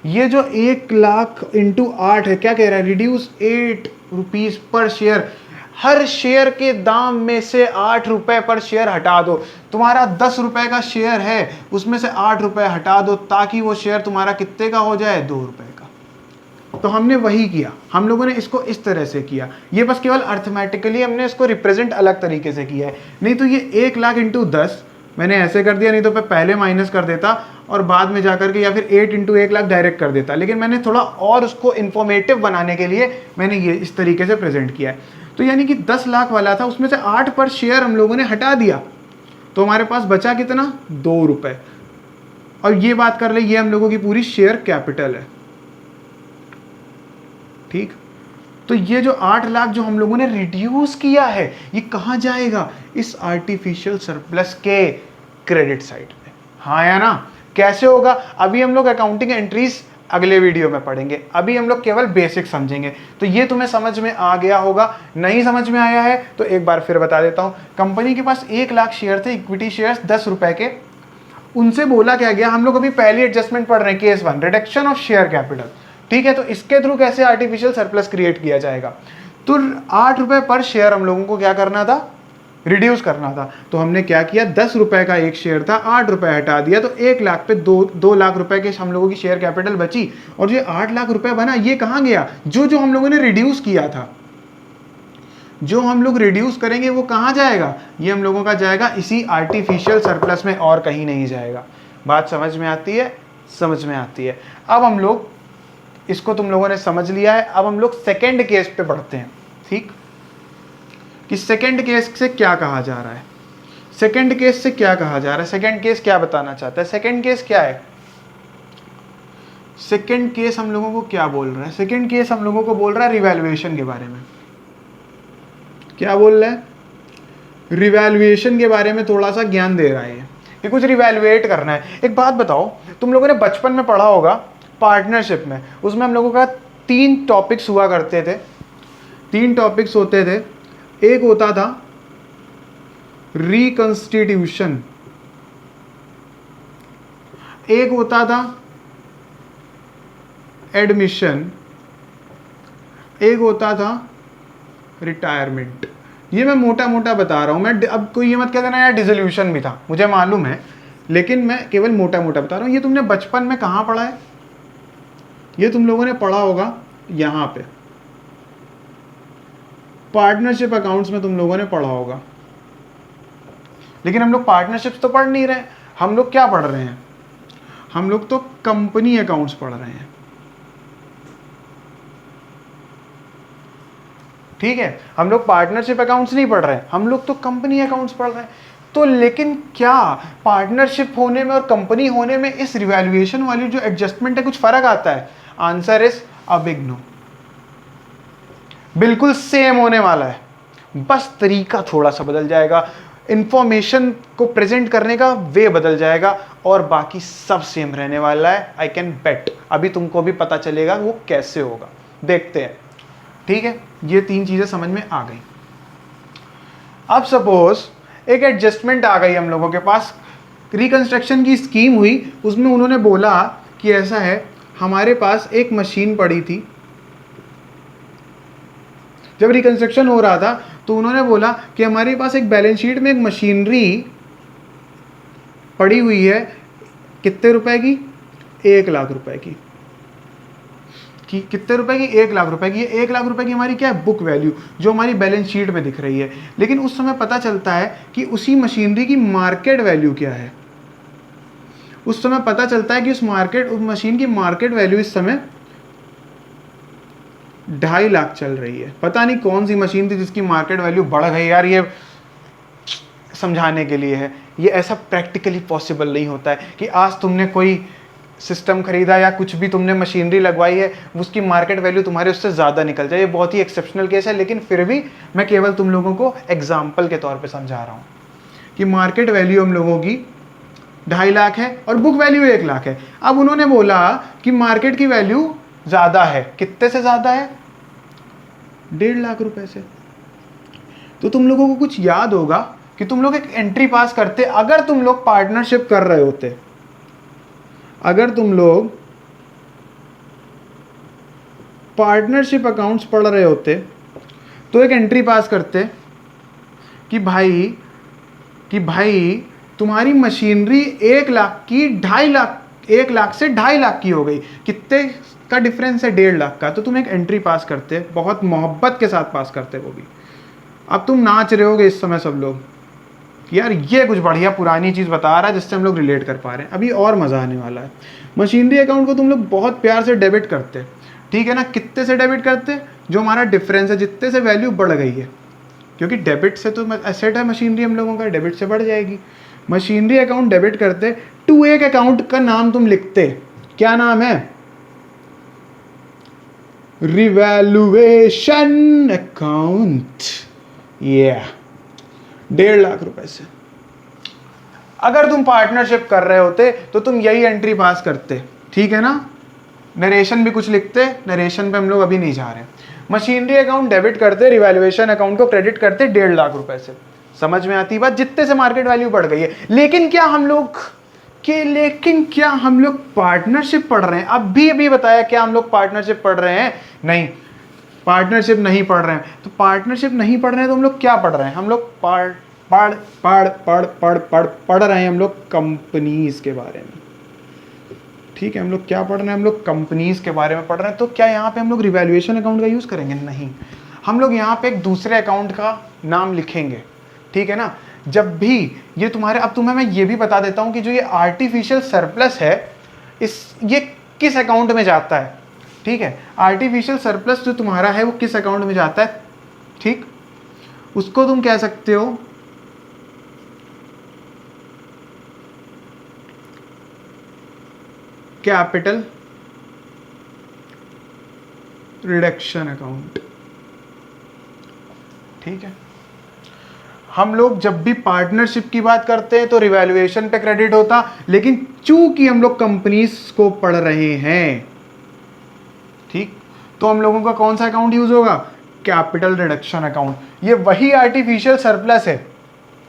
ये जो 1 लाख इंटू 8 है, क्या कह रहा है? रिड्यूस 8 रुपीज पर शेयर। हर शेयर के दाम में से 8 रुपए पर शेयर हटा दो। तुम्हारा 10 रुपए का शेयर है, उसमें से 8 रुपए हटा दो ताकि वो शेयर तुम्हारा कितने का हो जाए? 2 रुपए का। तो हमने वही किया, हम लोगों ने इसको इस तरह से किया। ये बस केवल अर्थमेटिकली हमने इसको रिप्रेजेंट अलग तरीके से किया है। नहीं तो ये 1 लाख इंटू 10 मैंने ऐसे कर दिया, नहीं तो मैं पहले माइनस कर देता और बाद में जाकर के, या फिर 8 इंटू 1 लाख डायरेक्ट कर देता। लेकिन मैंने थोड़ा और उसको इन्फॉर्मेटिव बनाने के लिए मैंने ये इस तरीके से प्रेजेंट किया है। तो यानी कि 10 लाख वाला था, उसमें से 8 पर शेयर हम लोगों ने हटा दिया, तो हमारे पास बचा कितना? 2 रुपए। और ये बात कर ले, ये हम लोगों की पूरी शेयर कैपिटल है, ठीक। तो ये जो 8 लाख जो हम लोगों ने रिड्यूस किया है, ये कहाँ जाएगा? इस आर्टिफिशियल सरप्लस के क्रेडिट साइड पे। हाँ या ना? कैसे होगा? अभी हम लोग अकाउंटिंग एंट्रीज अगले वीडियो में पढ़ेंगे, अभी हम लोग केवल बेसिक समझेंगे। तो ये तुम्हें समझ में आ गया होगा। नहीं समझ में आया है तो एक बार फिर बता देता हूँ। कंपनी के पास 1 लाख शेयर थे, इक्विटी शेयर्स 10 रुपए के। उनसे बोला क्या गया? हम लोग अभी पहली एडजस्टमेंट पढ़ रहे हैं, case 1, reduction of share capital, ठीक है। तो इसके थ्रू कैसे आर्टिफिशियल सरप्लस क्रिएट किया जाएगा? तो 8 रुपए पर शेयर हम लोगों को क्या करना था? रिड्यूस करना था। तो हमने क्या किया? 10 रुपए का एक शेयर था, 8 रुपए हटा दिया, तो 1 लाख पे 2 लाख रुपए के हम लोगों की शेयर कैपिटल बची। और ये 8 लाख रुपए बना, ये कहाँ गया? जो हम लोगों ने रिड्यूस किया था, जो हम लोग रिड्यूस करेंगे वो कहाँ जाएगा? ये हम लोगों का जाएगा इसी आर्टिफिशियल सरप्लस में, और कहीं नहीं जाएगा। बात समझ में आती है? समझ में आती है। अब हम लोग इसको, तुम लोगों ने समझ लिया है, अब हम लोग सेकेंड केस पे बढ़ते हैं, ठीक। कि सेकेंड केस से क्या कहा जा रहा है? सेकेंड केस से क्या कहा जा रहा है? सेकेंड केस क्या बताना चाहता है? सेकेंड केस क्या है? सेकेंड केस हम लोगों को क्या बोल रहा है? सेकेंड केस हम लोगों को बोल रहा है रिवैल्यूएशन के बारे में। क्या बोल रहा है? रिवैल्यूएशन के बारे में थोड़ा सा ज्ञान दे रहा है ये कुछ रिवैल्यूएट करना है। एक बात बताओ, तुम लोगों ने बचपन में पढ़ा होगा पार्टनरशिप में, उसमें हम लोगों का 3 टॉपिक्स हुआ करते थे। 3 टॉपिक्स होते थे। एक होता था रिकंस्टिट्यूशन, एक होता था एडमिशन, एक होता था रिटायरमेंट। ये मैं मोटा मोटा बता रहा हूं मैं, अब कोई ये मत कह देना यार डिसोल्यूशन भी था, मुझे मालूम है, लेकिन मैं केवल मोटा मोटा बता रहा हूं। ये तुमने बचपन में कहां पढ़ा है? ये तुम लोगों ने पढ़ा होगा यहां पे, पार्टनरशिप अकाउंट्स में तुम लोगों ने पढ़ा होगा। लेकिन हम लोग पार्टनरशिप्स तो पढ़ नहीं रहे, हम लोग क्या पढ़ रहे हैं? हम लोग तो कंपनी अकाउंट्स पढ़ रहे हैं, ठीक है। हम लोग पार्टनरशिप अकाउंट्स नहीं पढ़ रहे हैं, हम लोग तो कंपनी अकाउंट्स पढ़ रहे हैं। तो लेकिन क्या पार्टनरशिप होने में और कंपनी होने में इस रिवैल्यूएशन वाली जो एडजस्टमेंट है कुछ फर्क आता है? Answer is a big no. बिल्कुल सेम होने वाला है, बस तरीका थोड़ा सा बदल जाएगा, इंफॉर्मेशन को प्रेजेंट करने का वे बदल जाएगा, और बाकी सब सेम रहने वाला है। I can bet. अभी तुमको भी पता चलेगा वो कैसे होगा, देखते हैं, ठीक है। ये 3 चीजें समझ में आ गई। अब सपोज एक एडजस्टमेंट आ गई हम लोगों के पास, रिकंस्ट्रक्शन की स्कीम हुई, उसमें उन्होंने बोला कि ऐसा है, हमारे पास एक मशीन पड़ी थी। जब रिकंस्ट्रक्शन हो रहा था तो उन्होंने बोला कि हमारे पास एक बैलेंस शीट में एक मशीनरी पड़ी हुई है, कितने रुपए की? 1 लाख रुपए की। कि कितने रुपए की, 1,00,000 रुपए की। 1,00,000 रुपए की हमारी क्या है, बुक वैल्यू, जो हमारी बैलेंस शीट में दिख रही है। लेकिन उस समय पता चलता है कि उसी मशीनरी की मार्केट वैल्यू क्या है। उस समय पता चलता है कि उस मशीन की मार्केट वैल्यू इस समय 2.5 लाख चल रही है। पता नहीं कौन सी मशीन थी जिसकी मार्केट वैल्यू बढ़ गई यार, ये समझाने के लिए है। ये ऐसा प्रैक्टिकली पॉसिबल नहीं होता है कि आज तुमने कोई सिस्टम खरीदा या कुछ भी तुमने मशीनरी लगवाई है, उसकी मार्केट वैल्यू तुम्हारे उससे ज़्यादा निकल जाए। ये बहुत ही एक्सेप्शनल केस है, लेकिन फिर भी मैं केवल तुम लोगों को एग्जाम्पल के तौर पे समझा रहा हूँ कि मार्केट वैल्यू हम लोगों की 2.5 लाख है और बुक वैल्यू 1 लाख है। अब उन्होंने बोला कि मार्केट की वैल्यू ज़्यादा है। कितने से ज़्यादा है, 1.5 लाख रुपए से। तो तुम लोगों को कुछ याद होगा कि तुम लोग एक एंट्री पास करते अगर तुम लोग पार्टनरशिप कर रहे होते। अगर तुम लोग पार्टनरशिप अकाउंट्स पढ़ रहे होते तो एक एंट्री पास करते कि भाई तुम्हारी मशीनरी 1 लाख की 2.5 लाख, 1 लाख से 2.5 लाख की हो गई। कितने का डिफरेंस है, 1.5 लाख का। तो तुम एक एंट्री पास करते, बहुत मोहब्बत के साथ पास करते वो भी। अब तुम नाच रहे होगे इस समय सब लोग कि यार ये कुछ बढ़िया पुरानी चीज़ बता रहा है जिससे हम लोग रिलेट कर पा रहे हैं। अभी और मज़ा आने वाला है। मशीनरी अकाउंट को तुम लोग बहुत प्यार से डेबिट करते, ठीक है ना। कितने से डेबिट करते, जो हमारा डिफरेंस है, जितने से वैल्यू बढ़ गई है, क्योंकि डेबिट से तो एसेट है मशीनरी हम लोगों का, डेबिट से बढ़ जाएगी। मशीनरी अकाउंट डेबिट करते टू एक अकाउंट का नाम तुम लिखते, क्या नाम है, रिवैल्यूएशन अकाउंट। ये 1.5 लाख रुपए से। अगर तुम पार्टनरशिप कर रहे होते तो तुम यही एंट्री पास करते, ठीक है ना। नरेशन भी कुछ लिखते, नरेशन पे हम लोग अभी नहीं जा रहे। मशीनरी अकाउंट डेबिट करते, रिवैल्यूएशन अकाउंट को क्रेडिट करते 1.5 लाख रुपए से। समझ में आती बात, जितने से मार्केट वैल्यू बढ़ गई है। लेकिन क्या हम लोग पार्टनरशिप पढ़ रहे हैं? अभी बताया क्या हम लोग पार्टनरशिप पढ़ रहे हैं? नहीं, पार्टनरशिप नहीं पढ़ रहे हैं। तो पार्टनरशिप नहीं पढ़ रहे हैं तो हम लोग क्या पढ़ रहे हैं? हम लोग पढ़ रहे हैं हम लोग कंपनीज के बारे में, ठीक है। हम लोग क्या पढ़ रहे हैं? हम लोग कंपनीज के बारे में पढ़ रहे हैं। तो क्या यहाँ पे हम लोग रिवैल्यूएशन अकाउंट का यूज करेंगे? नहीं, हम लोग यहाँ पे एक दूसरे अकाउंट का नाम लिखेंगे, ठीक है ना। जब भी ये तुम्हारे, अब तुम्हें मैं ये भी बता देता हूँ कि जो ये आर्टिफिशियल सरप्लस है, ये किस अकाउंट में जाता है, ठीक है। आर्टिफिशियल सरप्लस जो तुम्हारा है वो किस अकाउंट में जाता है, ठीक। उसको तुम कह सकते हो कैपिटल रिडक्शन अकाउंट, ठीक है। हम लोग जब भी पार्टनरशिप की बात करते हैं तो रिवैल्यूएशन पे क्रेडिट होता, लेकिन चूंकि हम लोग कंपनीज को पढ़ रहे हैं, ठीक, तो हम लोगों का कौन सा अकाउंट यूज होगा? Capital reduction account. ये वही आर्टिफिशियल सरप्लस है,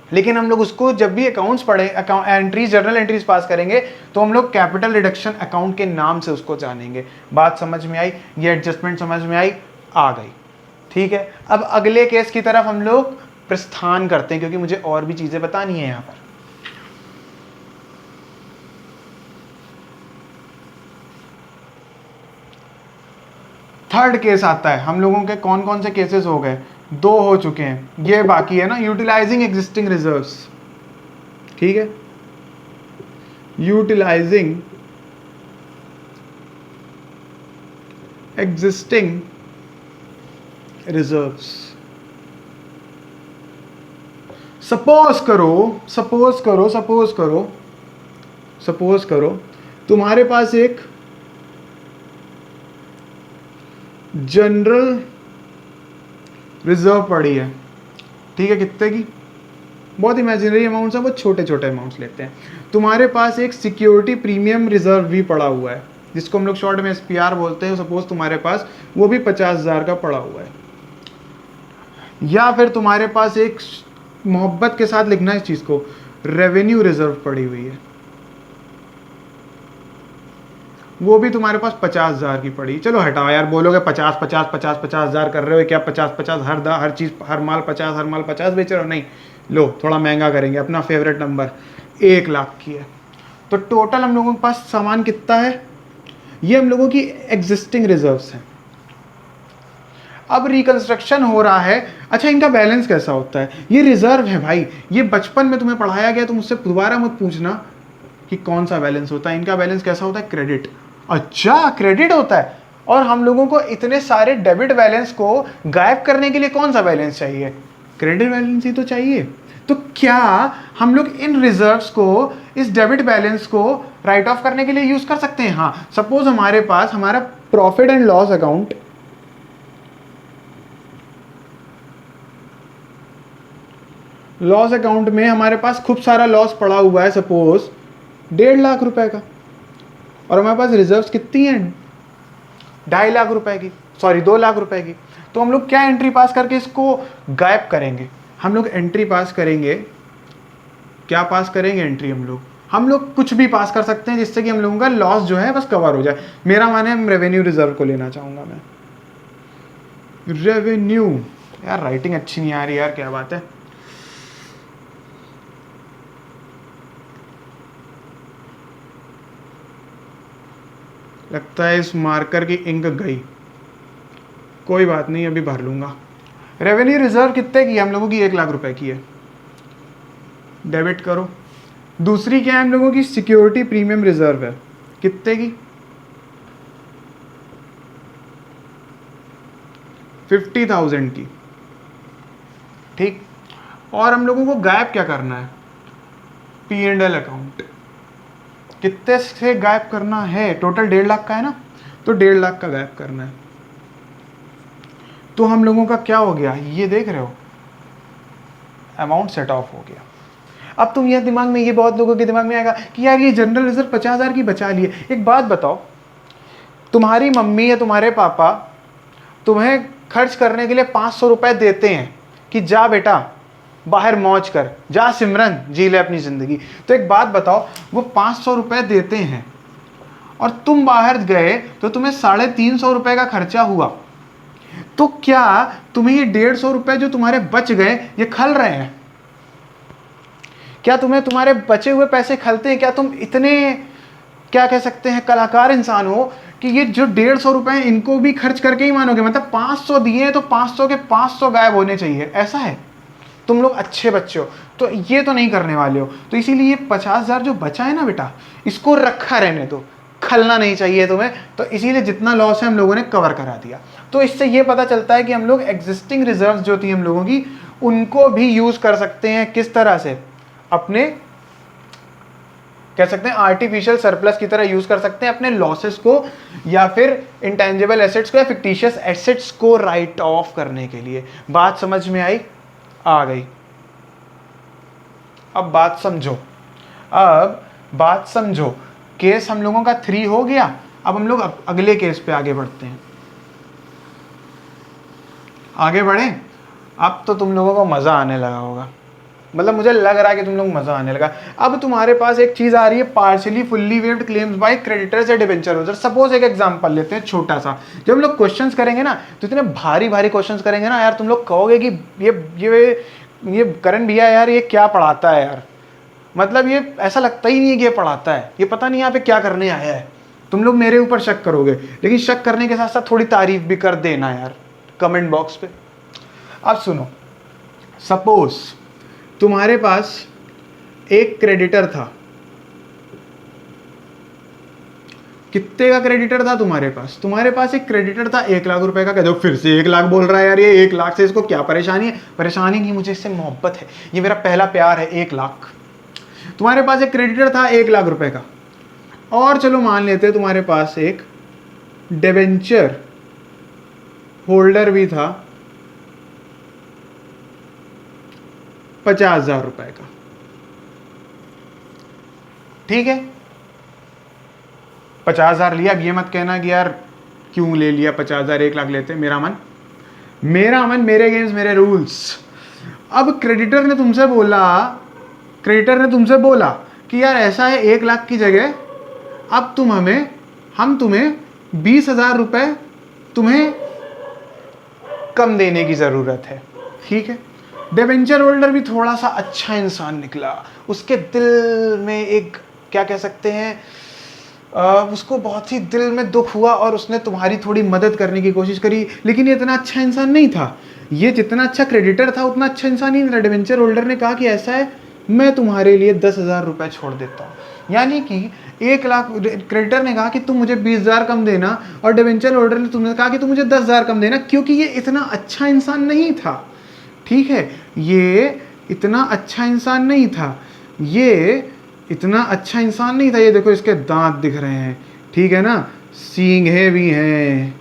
लेकिन हम लोग उसको जब भी अकाउंट्स पढ़े, एंट्रीज, जर्नल एंट्रीज पास करेंगे तो हम लोग कैपिटल रिडक्शन अकाउंट के नाम से उसको जानेंगे। बात समझ में आई? ये एडजस्टमेंट समझ में आई? आ गई, ठीक है। अब अगले केस की तरफ हम लोग प्रस्थान करते हैं, क्योंकि मुझे और भी चीजें बतानी है यहां पर। थर्ड केस आता है। हम लोगों के कौन कौन से केसेस हो गए? 2 हो चुके हैं, ये बाकी है ना, यूटिलाइजिंग एग्जिस्टिंग रिजर्व्स, ठीक है। Utilising existing reserves. सपोज करो तुम्हारे पास एक जनरल रिजर्व पड़ी है, ठीक है। कितने की? बहुत इमेजिनरी अमाउंट्स है, बहुत छोटे छोटे अमाउंट्स लेते हैं। तुम्हारे पास एक सिक्योरिटी प्रीमियम रिजर्व भी पड़ा हुआ है, जिसको हम लोग शॉर्ट में SPR बोलते हैं। सपोज तुम्हारे पास वो भी 50,000 का पड़ा हुआ है। या फिर तुम्हारे पास एक, मोहब्बत के साथ लिखना इस चीज को, रेवेन्यू रिजर्व पड़ी हुई है, वो भी तुम्हारे पास 50,000 की पड़ी। चलो हटाओ यार, बोलोगे 50,000 कर रहे हो क्या? 50 हर चीज, हर माल 50 बेच रहे हो? नहीं, लो थोड़ा महंगा करेंगे, अपना फेवरेट नंबर 1 लाख की है। तो टोटल हम लोगों के पास सामान कितना है? ये हम लोगों की एग्जिस्टिंग रिजर्व्स हैं। अब रिकंस्ट्रक्शन हो रहा है। अच्छा, इनका बैलेंस कैसा होता है? ये रिजर्व है भाई, ये बचपन में तुम्हें पढ़ाया गया, तुम मुझसे दोबारा मत पूछना कि कौन सा बैलेंस होता है। इनका बैलेंस कैसा होता है? क्रेडिट। अच्छा, क्रेडिट होता है। और हम लोगों को इतने सारे डेबिट बैलेंस को गायब करने के लिए कौन सा बैलेंस चाहिए? क्रेडिट बैलेंस ही तो चाहिए। तो क्या हम लोग इन रिजर्व्स को, इस डेबिट बैलेंस को राइट ऑफ करने के लिए यूज कर सकते हैं? हाँ। सपोज हमारे पास हमारा profit and loss account, loss account में हमारे पास खूब सारा लॉस पड़ा हुआ है, सपोज 1.5 लाख रुपए का, और हमारे पास रिजर्व्स कितनी है? 2.5 लाख रुपए की, सॉरी 2 लाख रुपए की। तो हम लोग क्या एंट्री पास करके इसको गायब करेंगे? हम लोग एंट्री पास करेंगे। क्या पास करेंगे एंट्री? हम लोग कुछ भी पास कर सकते हैं जिससे कि हम लोगों का लॉस जो है बस कवर हो जाए। मेरा माने हम रेवेन्यू रिजर्व को लेना चाहूंगा मैं। रेवेन्यू, यार राइटिंग अच्छी नहीं आ रही यार, क्या बात है। लगता है इस मार्कर की इंक गई, कोई बात नहीं, अभी भर लूंगा। रेवेन्यू रिजर्व कितने की? हम लोगों की 1 लाख रुपए की है। डेबिट करो। दूसरी क्या है हम लोगों की? सिक्योरिटी प्रीमियम रिजर्व है, कितने की? 50,000 की। ठीक। और हम लोगों को गायब क्या करना है? P&L account. कितने से गायब करना है? टोटल 1.5 लाख का है ना, तो 1.5 लाख का गायब करना है। तो हम लोगों का क्या हो गया? ये देख रहे हो, अमाउंट सेट ऑफ हो गया। अब तुम ये दिमाग में, ये बहुत लोगों के दिमाग में आएगा कि यार ये जनरल रिजर्व 50,000 की बचा लिए। एक बात बताओ, तुम्हारी मम्मी या तुम्हारे पापा तुम्हें खर्च करने के लिए 500 रुपए देते हैं कि जा बेटा बाहर मौज कर, जा सिमरन जी ले अपनी जिंदगी। तो एक बात बताओ, वो 500 रुपए देते हैं और तुम बाहर गए तो तुम्हें 350 रुपए का खर्चा हुआ, तो क्या तुम्हें ये 150 रुपए जो तुम्हारे बच गए ये खल रहे हैं? क्या तुम्हें तुम्हारे बचे हुए पैसे खलते हैं? क्या तुम इतने, क्या कह सकते हैं, कलाकार इंसान हो कि ये जो 150 रुपए हैं इनको भी खर्च करके ही मानोगे? मतलब 500 दिए हैं तो 500 के 500 गायब होने चाहिए, ऐसा है? तुम लोग अच्छे बच्चे हो तो ये तो नहीं करने वाले हो। तो इसीलिए ये 50,000 जो बचा है ना बेटा, इसको रखा रहने दो, खलना नहीं चाहिए तुम्हें। तो इसीलिए जितना लॉस है हम लोगों ने कवर करा दिया। तो इससे ये पता चलता है कि हम लोग एग्जिस्टिंग रिजर्व्स जो थी हम लोगों की, उनको भी यूज कर सकते हैं। किस तरह से? अपने, कह सकते हैं आर्टिफिशियल सरप्लस की तरह यूज कर सकते हैं अपने लॉसेस को, या फिर इंटेंजिबल एसेट्स को या फिक्टिशियस एसेट्स को राइट ऑफ करने के लिए। बात समझ में आई? आ गई। अब बात समझो, अब बात समझो। केस हम लोगों का 3 हो गया। अब हम लोग अगले केस पे आगे बढ़ते हैं। आगे बढ़े। अब तो तुम लोगों को मजा आने लगा होगा, मतलब मुझे लग रहा है कि तुम लोग मजा आने लगा। अब तुम्हारे पास एक चीज आ रही है, partially fully waived claims by creditors या डिबेंचर होल्डर। सपोज एक एग्जांपल लेते हैं छोटा सा। जब हम लोग क्वेश्चंस करेंगे ना, तो इतने भारी भारी क्वेश्चंस करेंगे ना यार, तुम लोग कहोगे कि ये करण भैया यार ये क्या पढ़ाता है यार, मतलब ये ऐसा लगता ही नहीं है कि ये पढ़ाता है, ये पता नहीं यहाँ पे क्या करने आया है। तुम लोग मेरे ऊपर शक करोगे, लेकिन शक करने के साथ साथ थोड़ी तारीफ भी कर देना यार कमेंट बॉक्स पे। अब सुनो, सपोज तुम्हारे पास एक क्रेडिटर था। कितने का क्रेडिटर था तुम्हारे पास? तुम्हारे पास एक क्रेडिटर था 1 लाख रुपए का। कह दो फिर से 1 लाख बोल रहा है यार, ये 1 लाख से इसको क्या परेशानी है? परेशानी नहीं, मुझे इससे मोहब्बत है, ये मेरा पहला प्यार है। 1 लाख तुम्हारे पास एक क्रेडिटर था 1 लाख रुपए का। और चलो मान लेते हैं तुम्हारे पास एक डिबेंचर होल्डर भी था 50,000 रुपए का। ठीक है, 50,000 लिया। अब ये मत कहना कि यार क्यों ले लिया 50,000, 1 लाख लेते। मेरा मन, मेरे गेम्स मेरे रूल्स। अब क्रेडिटर ने तुमसे बोला कि यार ऐसा है 1 लाख की जगह अब हम तुम्हें 20,000 रुपए तुम्हें कम देने की जरूरत है। ठीक है, डिबेंचर होल्डर भी थोड़ा सा अच्छा इंसान निकला, उसके दिल में एक, क्या कह सकते हैं, उसको बहुत ही दिल में दुख हुआ और उसने तुम्हारी थोड़ी मदद करने की कोशिश करी, लेकिन ये इतना अच्छा इंसान नहीं था। ये जितना अच्छा क्रेडिटर था उतना अच्छा इंसान ही नहीं था। डिवेंचर होल्डर ने कहा कि ऐसा है, मैं तुम्हारे लिए 10,000 रुपये छोड़ देता हूँ, यानी कि 1 लाख। क्रेडिटर ने कहा कि तुम मुझे 20,000 कम देना, और डिवेंचर होल्डर ने तुमने कहा कि तुम मुझे 10,000 कम देना, क्योंकि ये इतना अच्छा इंसान नहीं था। ठीक है, ये इतना अच्छा इंसान नहीं था, ये इतना अच्छा इंसान नहीं था। ये देखो इसके दांत दिख रहे हैं, ठीक है ना, सींगें भी हैं,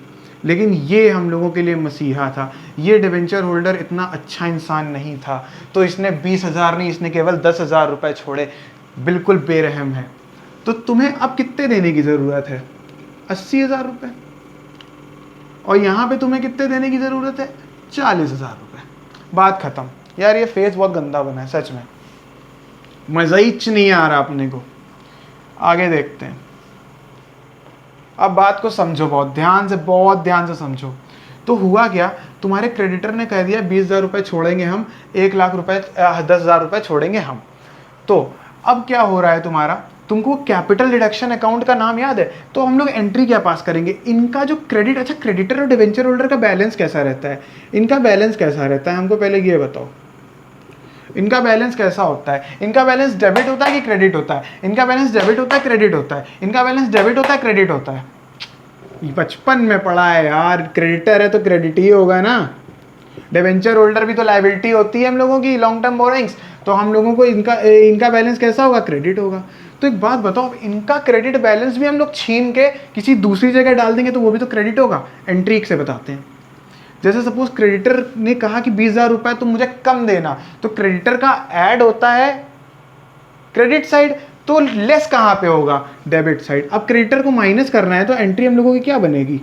लेकिन ये हम लोगों के लिए मसीहा था। ये डिवेंचर होल्डर इतना अच्छा इंसान नहीं था, तो इसने 20,000 नहीं, इसने केवल 10,000 रुपये छोड़े। बिल्कुल बेरहम है। तो तुम्हें अब कितने देने की ज़रूरत है? 80,000 रुपये। और यहाँ पे तुम्हें कितने देने की ज़रूरत है? 40,000 रुपये। बात ख़त्म। यार ये फेस बहुत गंदा बना है सच में, मज़ा ही नहीं आ रहा अपने को। आगे देखते हैं। अब बात को समझो बहुत ध्यान से समझो। तो हुआ क्या, तुम्हारे क्रेडिटर ने कह दिया 20,000 रुपये छोड़ेंगे हम, 1 लाख रुपये 10,000 रुपये छोड़ेंगे हम। तो अब क्या हो रहा है तुम्हारा, तुमको कैपिटल रिडक्शन अकाउंट का नाम याद है? तो हम लोग एंट्री क्या पास करेंगे, इनका जो क्रेडिट, अच्छा क्रेडिटर और डिवेंचर होल्डर का बैलेंस कैसा रहता है, इनका बैलेंस कैसा रहता है, हमको पहले ये बताओ। इनका बैलेंस कैसा होता है? इनका बैलेंस डेबिट होता है कि क्रेडिट होता है? इनका बैलेंस डेबिट होता है, क्रेडिट होता है? इनका बैलेंस डेबिट होता है, क्रेडिट होता है? बचपन में पढ़ा है यार, क्रेडिटर है तो क्रेडिट ही होगा ना। डिवेंचर होल्डर भी तो लायबिलिटी होती है हम लोगों की, लॉन्ग टर्म बोरोइंग्स, तो हम लोगों को इनका बैलेंस कैसा होगा? क्रेडिट होगा। तो एक बात बताओ, इनका क्रेडिट बैलेंस भी हम लोग छीन के किसी दूसरी जगह डाल देंगे तो वो भी तो क्रेडिट होगा। एंट्री से बताते हैं। जैसे सपोज क्रेडिटर ने कहा कि 20,000 रुपये तुम मुझे कम देना, तो क्रेडिटर का ऐड होता है क्रेडिट साइड, तो लेस कहाँ पे होगा? Debit side. अब क्रेडिटर को माइनस करना है तो एंट्री हम लोगों की क्या बनेगी?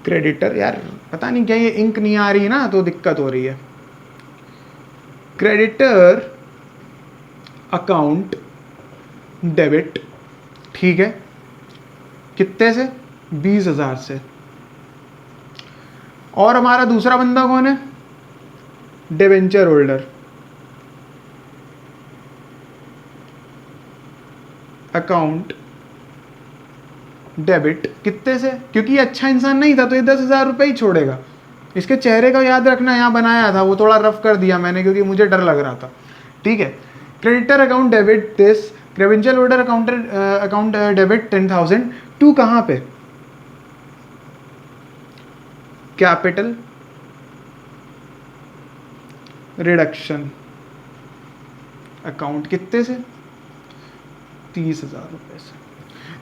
क्रेडिटर, यार पता नहीं क्या ये इंक नहीं आ रही ना तो दिक्कत हो रही है। क्रेडिटर अकाउंट डेबिट, ठीक है, कितने से? 20,000 से। और हमारा दूसरा बंदा कौन है? डिवेंचर होल्डर अकाउंट डेबिट, कितने से? क्योंकि ये अच्छा इंसान नहीं था तो ये 10,000 रुपये ही छोड़ेगा। इसके चेहरे का याद रखना, यहाँ बनाया था, वो थोड़ा रफ कर दिया मैंने क्योंकि मुझे डर लग रहा था। ठीक है, creditor account debit this, debenture holder account debit 10,000 to कहाँ पे? कैपिटल रिडक्शन अकाउंट, कितने से? 30,000 रुपये से।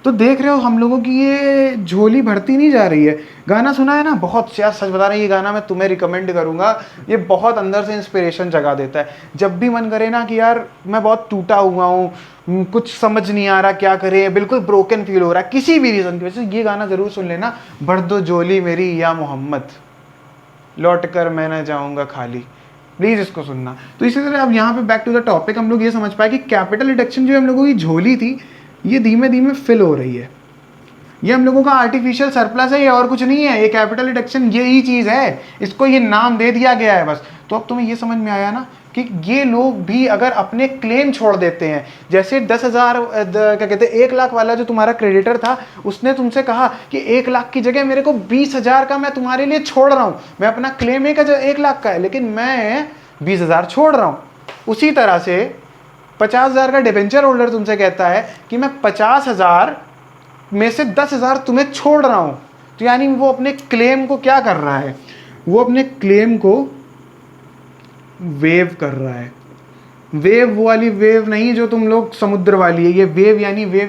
तो देख रहे हो हम लोगों की ये झोली भरती नहीं जा रही है। गाना सुना है ना, बहुत यार सच बता रहे हैं, ये गाना मैं तुम्हें रिकमेंड करूंगा। ये बहुत अंदर से इंस्पिरेशन जगा देता है। जब भी मन करे ना कि यार मैं बहुत टूटा हुआ हूँ, कुछ समझ नहीं आ रहा क्या करे, बिल्कुल ब्रोकन फील हो रहा है किसी भी रीज़न की वजह से, ये गाना ज़रूर सुन लेना, भर दो झोली मेरी या मोहम्मद, लौट कर मैं न जाऊँगा खाली। प्लीज़ इसको सुनना। तो इसी तरह अब यहाँ पे बैक टू द टॉपिक, हम लोग ये समझ पाए कि कैपिटल रिडक्शन जो हम लोगों की झोली थी ये धीमे धीमे फिल हो रही है। ये हम लोगों का आर्टिफिशियल सरप्लस है, ये और कुछ नहीं है। ये कैपिटल रिडक्शन यही चीज़ है, इसको ये नाम दे दिया गया है बस। तो अब तुम्हें ये समझ में आया ना कि ये लोग भी अगर अपने क्लेम छोड़ देते हैं, जैसे 10,000 क्या कहते हैं 1 लाख वाला जो तुम्हारा क्रेडिटर था, उसने तुमसे कहा कि 1 लाख की जगह मेरे को 20,000 का मैं तुम्हारे लिए छोड़ रहा हूँ, मैं अपना क्लेम 1 लाख का है लेकिन मैं 20,000 छोड़ रहा हूँ। उसी तरह से 50,000 का डिबेंचर होल्डर तुमसे कहता है कि मैं 50,000 में से 10,000 तुम्हें छोड़ रहा हूँ। तो यानी वो अपने क्लेम को क्या कर रहा है? वो अपने क्लेम को वेव कर रहा है। वेव वो वाली वेव नहीं जो तुम लोग समुद्र वाली है, ये वेव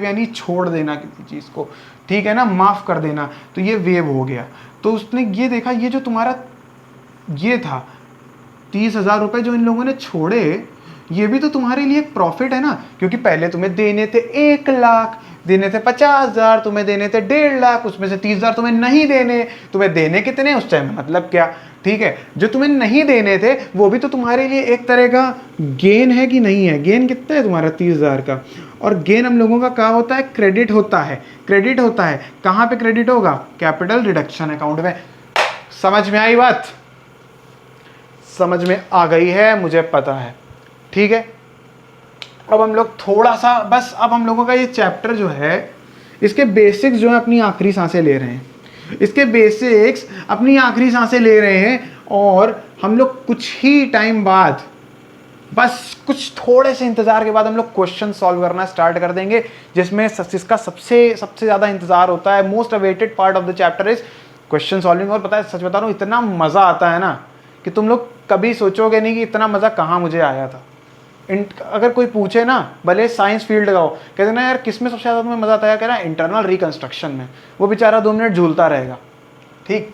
यानी छोड़ देना किसी चीज़ को, ठीक है ना, माफ़ कर देना। तो ये वेव हो गया। तो उसने ये देखा, ये जो तुम्हारा ये था 30,000 रुपये जो इन लोगों ने छोड़े, ये भी तो तुम्हारे लिए एक प्रॉफिट है ना, क्योंकि पहले तुम्हें देने थे 1 लाख, देने थे 50,000, तुम्हें देने थे 1.5 लाख, उसमें से 30,000 तुम्हें नहीं देने। तुम्हें देने कितने उस टाइम, मतलब क्या, ठीक है, जो तुम्हें नहीं देने थे वो भी तो तुम्हारे लिए एक तरह का गेन है कि नहीं है? गेन कितना है तुम्हारा? 30,000 का। और गेन हम लोगों का क्या होता है? क्रेडिट होता है। क्रेडिट होता है कहाँ पे? क्रेडिट होगा कैपिटल रिडक्शन अकाउंट में। समझ में आई बात? समझ में आ गई है, मुझे पता है, ठीक है। अब हम लोग थोड़ा सा बस, अब हम लोगों का ये चैप्टर जो है इसके बेसिक्स जो है अपनी आखिरी सांसें ले रहे हैं, इसके बेसिक्स अपनी आखिरी सांसें ले रहे हैं, और हम लोग कुछ ही टाइम बाद, बस कुछ थोड़े से इंतजार के बाद हम लोग क्वेश्चन सॉल्व करना स्टार्ट कर देंगे, जिसमें जिसका सबसे ज़्यादा इंतजार होता है। Most awaited part of the chapter is question solving. और पता है, सच बता रहा हूँ, इतना मज़ा आता है ना कि तुम लोग कभी सोचोगे नहीं कि इतना मज़ा कहाँ मुझे आया था। अगर कोई पूछे ना, भले साइंस फील्ड का हो, कहते ना यार किस में सबसे ज़्यादा तुम्हें मज़ा आता है, कह रहा इंटरनल रिकंस्ट्रक्शन में, वो बेचारा 2 मिनट झूलता रहेगा। ठीक,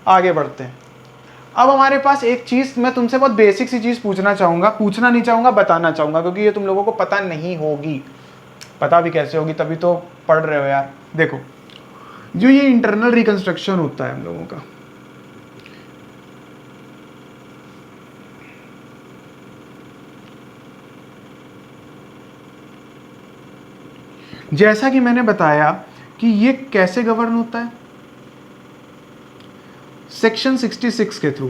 आगे बढ़ते हैं। अब हमारे पास एक चीज़, मैं तुमसे बहुत बेसिक सी चीज़ पूछना नहीं चाहूँगा, बताना चाहूँगा, क्योंकि ये तुम लोगों को पता नहीं होगी। पता भी कैसे होगी, तभी तो पढ़ रहे हो यार। देखो, जो ये इंटरनल रिकंस्ट्रक्शन होता है हम लोगों का, जैसा कि मैंने बताया कि ये कैसे गवर्न होता है, सेक्शन 66 के थ्रू।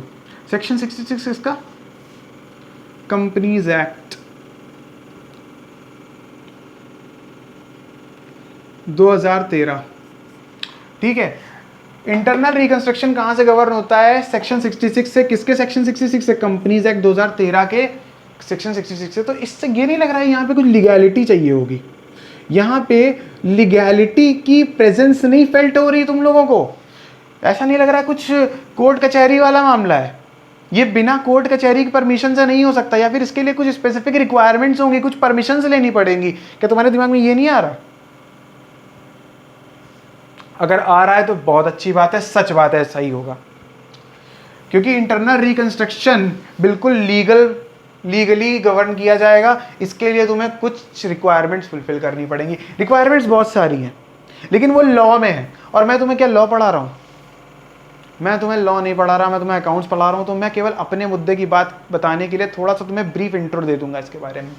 सेक्शन 66 इसका कंपनीज एक्ट 2013। ठीक है, इंटरनल रिकंस्ट्रक्शन कहां से गवर्न होता है? सेक्शन 66 से। किसके सेक्शन 66 से? कंपनीज एक्ट 2013 के सेक्शन 66 से। तो इससे ये नहीं लग रहा है यहाँ पे कुछ लीगैलिटी चाहिए होगी, यहाँ पे लीगैलिटी की प्रेजेंस नहीं फेल्ट हो रही तुम लोगों को? ऐसा नहीं लग रहा है कुछ कोर्ट कचहरी वाला मामला है? ये बिना कोर्ट कचहरी की परमिशन से नहीं हो सकता, या फिर इसके लिए कुछ स्पेसिफिक रिक्वायरमेंट्स होंगी, कुछ परमिशन लेनी पड़ेंगी। क्या तुम्हारे दिमाग में ये नहीं आ रहा? अगर आ रहा है तो बहुत अच्छी बात है, सच बात है, सही होगा। क्योंकि इंटरनल रिकंस्ट्रक्शन बिल्कुल लीगली गवर्न किया जाएगा। इसके लिए तुम्हें कुछ रिक्वायरमेंट्स फुलफिल करनी पड़ेंगी। रिक्वायरमेंट्स बहुत सारी हैं, लेकिन वो लॉ में है। और मैं तुम्हें क्या लॉ पढ़ा रहा हूँ? मैं तुम्हें लॉ नहीं पढ़ा रहा, मैं तुम्हें अकाउंट्स पढ़ा रहा हूँ। तो मैं केवल अपने मुद्दे की बात बताने के लिए थोड़ा सा तुम्हें ब्रीफ इंट्रो दे दूंगा इसके बारे में।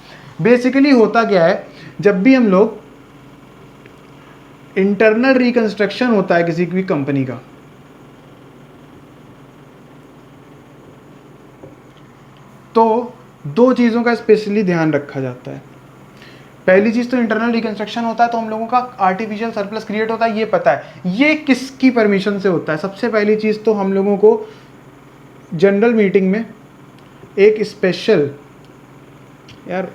बेसिकली होता क्या है, जब भी हम लोग इंटरनल रिकंस्ट्रक्शन होता है किसी भी कंपनी का, तो 2 चीज़ों का स्पेशली ध्यान रखा जाता है। पहली चीज़ तो इंटरनल रिकंस्ट्रक्शन होता है तो हम लोगों का आर्टिफिशियल सरप्लस क्रिएट होता है, ये पता है। ये किसकी परमिशन से होता है? सबसे पहली चीज़ तो हम लोगों को जनरल मीटिंग में एक स्पेशल, यार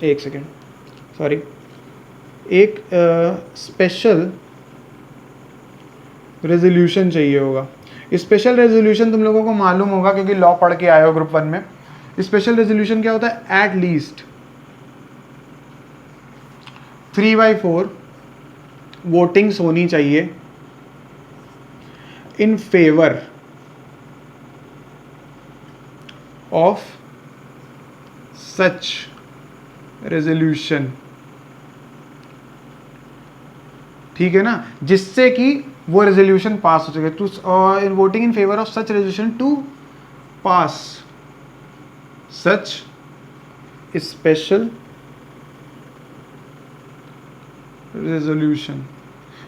एक सेकेंड, सॉरी, एक स्पेशल रेजोल्यूशन चाहिए होगा। स्पेशल रेजोल्यूशन तुम लोगों को मालूम होगा क्योंकि लॉ पढ़ के आए हो ग्रुप 1 में। स्पेशल रेजोल्यूशन क्या होता है? एट लीस्ट 3/4 वोटिंग्स होनी चाहिए इन फेवर ऑफ सच रेजोल्यूशन। ठीक है ना, जिससे कि वो रेजोल्यूशन पास हो सके। To in voting in favour of such resolution to pass such special resolution.